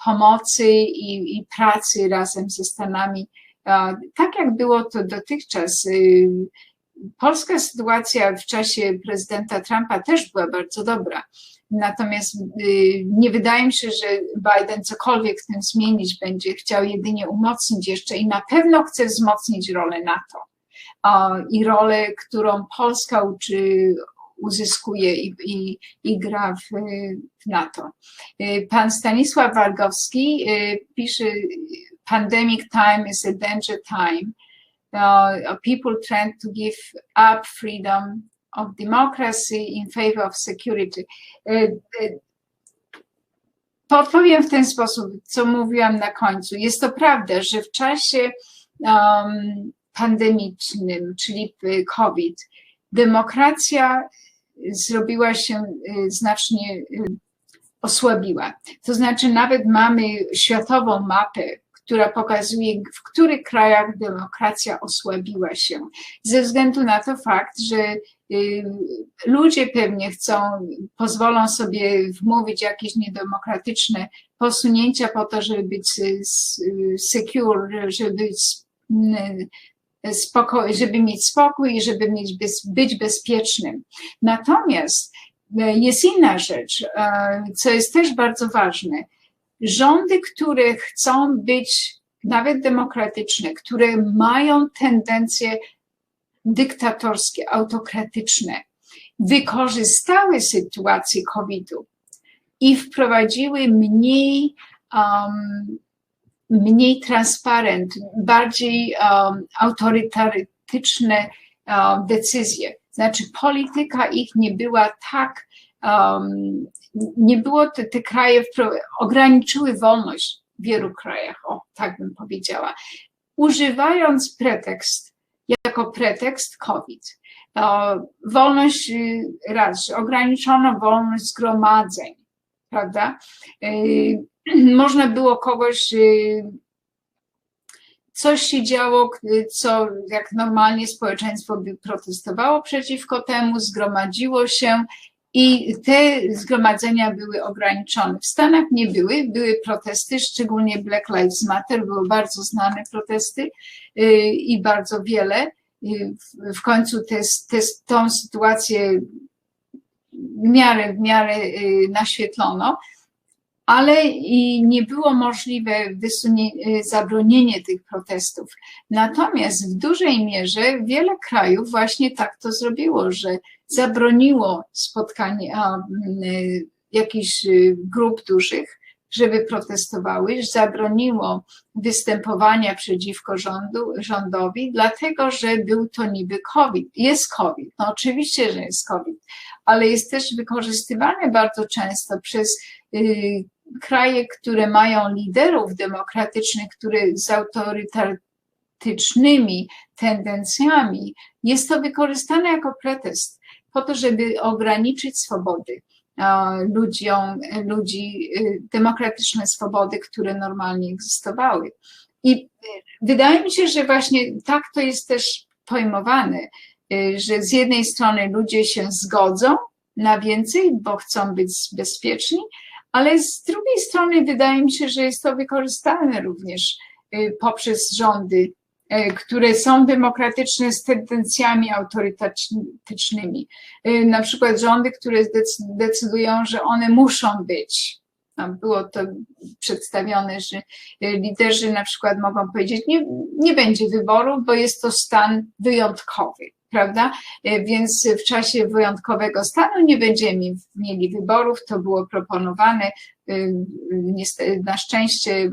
pomocy i pracy razem ze Stanami. Tak jak było to dotychczas. Polska sytuacja w czasie prezydenta Trumpa też była bardzo dobra. Natomiast nie wydaje mi się, że Biden cokolwiek w tym zmienić będzie. Chciał jedynie umocnić jeszcze i na pewno chce wzmocnić rolę NATO i rolę, którą Polska uzyskuje i gra w NATO. Pan Stanisław Wargowski pisze, pandemic time is a danger time. People tend to give up freedom of democracy in favor of security. Podpowiem w ten sposób, co mówiłam na końcu. Jest to prawda, że w czasie pandemicznym, czyli COVID, demokracja zrobiła się znacznie, osłabiła. To znaczy nawet mamy światową mapę, która pokazuje, w których krajach demokracja osłabiła się. Ze względu na to fakt, że ludzie pewnie pozwolą sobie wmówić jakieś niedemokratyczne posunięcia po to, żeby być secure, żeby mieć spokój i żeby być bezpiecznym. Natomiast jest inna rzecz, co jest też bardzo ważne. Rządy, które chcą być nawet demokratyczne, które mają tendencje dyktatorskie, autokratyczne, wykorzystały sytuację COVID-u i wprowadziły mniej transparent, bardziej autorytaryczne decyzje. Znaczy polityka ich nie była tak, nie było, te kraje ograniczyły wolność w wielu krajach, tak bym powiedziała, używając jako pretekst COVID. Wolność ograniczono wolność zgromadzeń, prawda? Można było coś się działo, co jak normalnie społeczeństwo by protestowało przeciwko temu, zgromadziło się i te zgromadzenia były ograniczone. W Stanach nie były protesty, szczególnie Black Lives Matter, były bardzo znane protesty i bardzo wiele. W końcu tą sytuację w miarę naświetlono, ale i nie było możliwe zabronienie tych protestów. Natomiast w dużej mierze wiele krajów właśnie tak to zrobiło, że zabroniło spotkania jakichś grup dużych, żeby protestowały, zabroniło występowania przeciwko rządowi, dlatego że był to niby COVID. Jest COVID, no oczywiście, że jest COVID, ale jest też wykorzystywany bardzo często przez kraje, które mają liderów demokratycznych, które z autorytarycznymi tendencjami, jest to wykorzystane jako pretekst po to, żeby ograniczyć swobody ludzi, demokratyczne swobody, które normalnie egzystowały. I wydaje mi się, że właśnie tak to jest też pojmowane, że z jednej strony ludzie się zgodzą na więcej, bo chcą być bezpieczni, ale z drugiej strony wydaje mi się, że jest to wykorzystane również poprzez rządy, które są demokratyczne z tendencjami autorytatycznymi. Na przykład rządy, które decydują, że one muszą być. Było to przedstawione, że liderzy na przykład mogą powiedzieć, nie będzie wyborów, bo jest to stan wyjątkowy, prawda? Więc w czasie wyjątkowego stanu nie będziemy mieli wyborów, to było proponowane. Na szczęście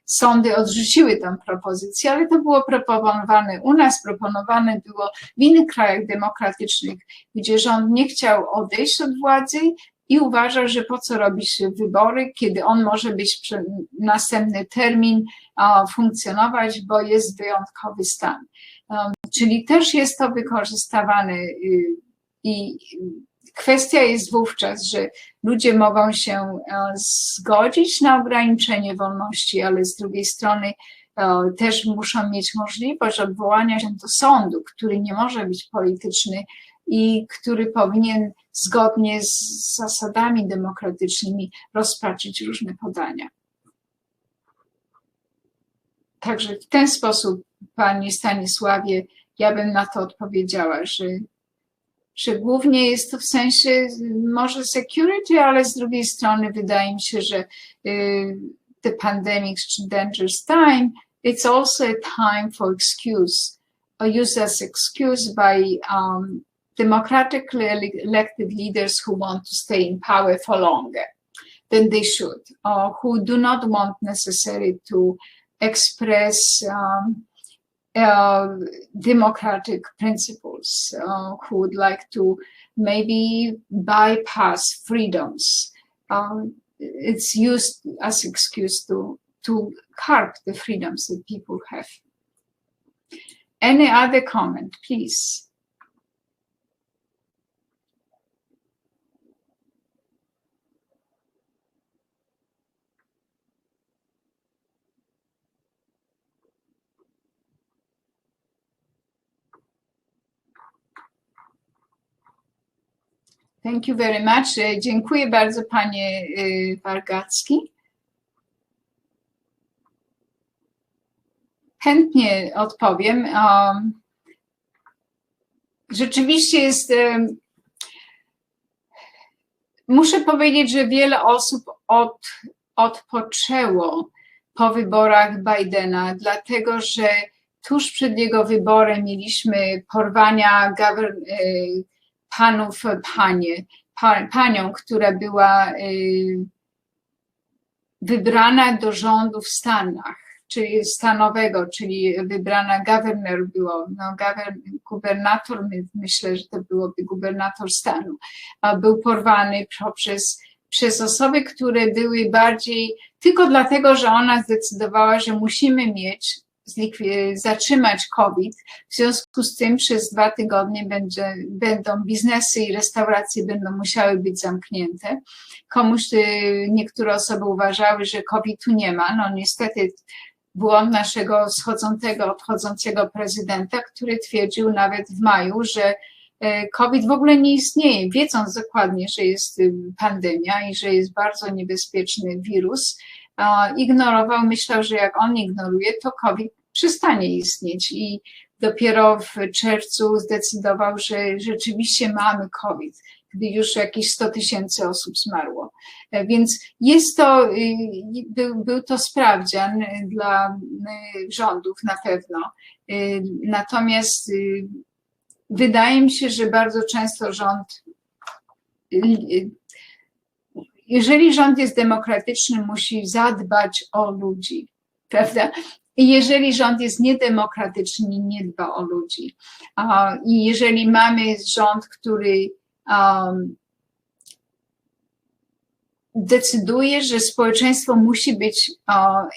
sądy odrzuciły tę propozycję, ale to było proponowane u nas, proponowane było w innych krajach demokratycznych, gdzie rząd nie chciał odejść od władzy i uważał, że po co robić wybory, kiedy on może być następny termin funkcjonować, bo jest wyjątkowy stan. Czyli też jest to wykorzystywane i kwestia jest wówczas, że ludzie mogą się zgodzić na ograniczenie wolności, ale z drugiej strony też muszą mieć możliwość odwołania się do sądu, który nie może być polityczny i który powinien zgodnie z zasadami demokratycznymi rozpatrzyć różne podania. Także w ten sposób, Panie Stanisławie, ja bym na to odpowiedziała, że głównie jest to w sensie może security, ale z drugiej strony wydaje mi się, że the pandemic czy dangerous time, it's also a time for excuse, or used as excuse by democratically elected leaders who want to stay in power for longer than they should, or who do not want necessarily to express democratic principles, who would like to maybe bypass freedoms. It's used as excuse to curb the freedoms that people have. Any other comment, please? Thank you very much. Dziękuję bardzo, Panie Wargacki. Chętnie odpowiem. Rzeczywiście jest, muszę powiedzieć, że wiele osób odpoczęło po wyborach Bidena, dlatego że tuż przed jego wyborem mieliśmy porwania panią, która była wybrana do rządu w Stanach, czyli stanowego, czyli wybrana gubernator, myślę, że to byłoby gubernator stanu, był porwany przez osoby, które były bardziej, tylko dlatego, że ona zdecydowała, że musimy zatrzymać COVID. W związku z tym przez 2 tygodnie będą biznesy i restauracje będą musiały być zamknięte. Niektóre osoby uważały, że COVID-u nie ma. No niestety błąd naszego odchodzącego prezydenta, który twierdził nawet w maju, że COVID w ogóle nie istnieje, wiedząc dokładnie, że jest pandemia i że jest bardzo niebezpieczny wirus. Ignorował, myślał, że jak on ignoruje, to COVID przestanie istnieć i dopiero w czerwcu zdecydował, że rzeczywiście mamy COVID, gdy już jakieś 100 000 osób zmarło. Więc był to sprawdzian dla rządów na pewno. Natomiast wydaje mi się, że bardzo często jeżeli rząd jest demokratyczny, musi zadbać o ludzi, prawda? I jeżeli rząd jest niedemokratyczny, nie dba o ludzi. I jeżeli mamy rząd, który decyduje, że społeczeństwo musi być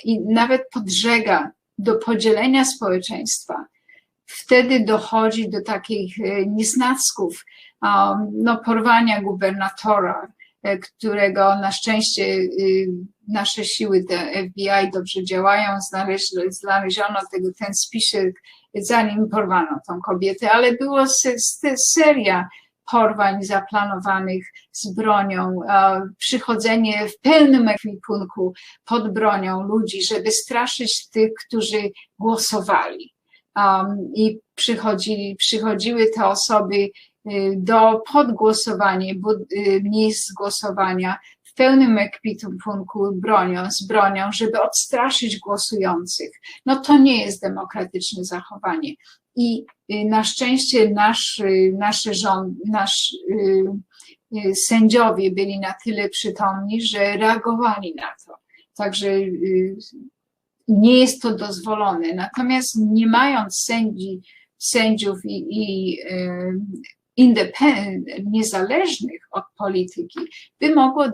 i nawet podżega do podzielenia społeczeństwa, wtedy dochodzi do takich niesnacków, porwania gubernatora, którego na szczęście nasze siły FBI dobrze działają, znaleziono ten spisek, zanim porwano tą kobietę, ale było seria porwań zaplanowanych z bronią, przychodzenie w pełnym ekwipunku pod bronią ludzi, żeby straszyć tych, którzy głosowali. I przychodziły te osoby do podgłosowania, miejsc głosowania w pełnym ekwipunku z bronią, żeby odstraszyć głosujących. No to nie jest demokratyczne zachowanie. I na szczęście sędziowie byli na tyle przytomni, że reagowali na to. Także nie jest to dozwolone. Natomiast nie mając sędziów i niezależnych od polityki, by mogło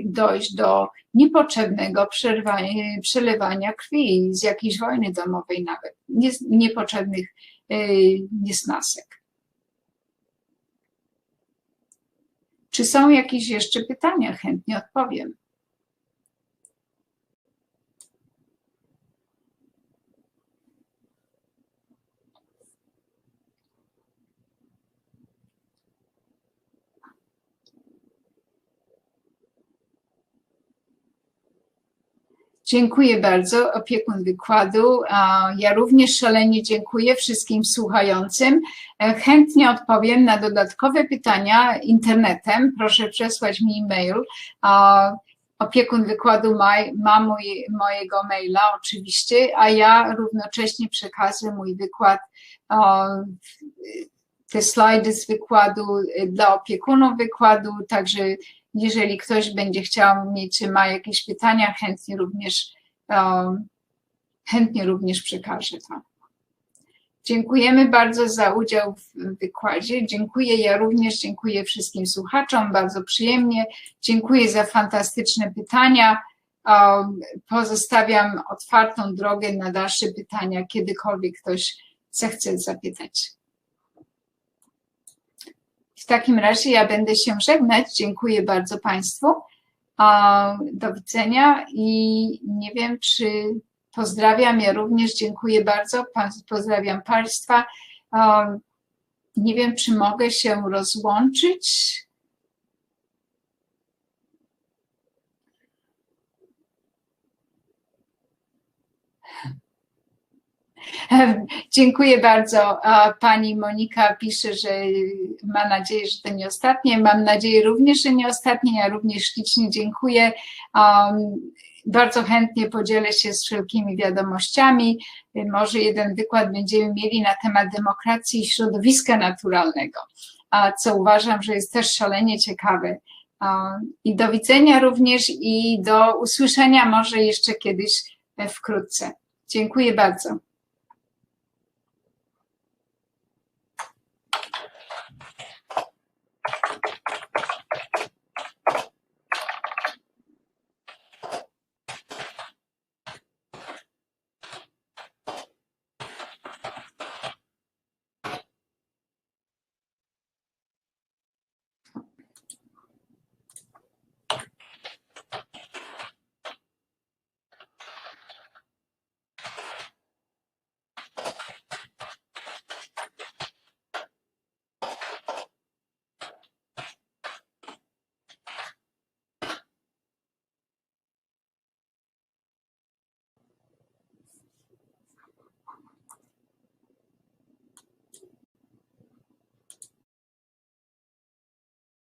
dojść do niepotrzebnego przelewania krwi z jakiejś wojny domowej nawet, niepotrzebnych niesnasek. Czy są jakieś jeszcze pytania? Chętnie odpowiem. Dziękuję bardzo, opiekun wykładu. Ja również szalenie dziękuję wszystkim słuchającym. Chętnie odpowiem na dodatkowe pytania internetem. Proszę przesłać mi e-mail. Opiekun wykładu ma mojego maila oczywiście, a ja równocześnie przekażę mój wykład, te slajdy z wykładu dla opiekunów wykładu, także jeżeli ktoś będzie chciał mieć, czy ma jakieś pytania, chętnie również przekażę to. Dziękujemy bardzo za udział w wykładzie. Dziękuję, ja również dziękuję wszystkim słuchaczom, bardzo przyjemnie. Dziękuję za fantastyczne pytania. Pozostawiam otwartą drogę na dalsze pytania, kiedykolwiek ktoś zechce zapytać. W takim razie ja będę się żegnać. Dziękuję bardzo Państwu. Do widzenia i nie wiem, czy pozdrawiam. Ja również dziękuję bardzo. Pozdrawiam Państwa. Nie wiem, czy mogę się rozłączyć. Dziękuję bardzo. Pani Monika pisze, że ma nadzieję, że to nie ostatnie. Mam nadzieję również, że nie ostatnie. Ja również ślicznie dziękuję. Bardzo chętnie podzielę się z wszelkimi wiadomościami. Może jeden wykład będziemy mieli na temat demokracji i środowiska naturalnego, co uważam, że jest też szalenie ciekawe. I do widzenia również i do usłyszenia może jeszcze kiedyś wkrótce. Dziękuję bardzo.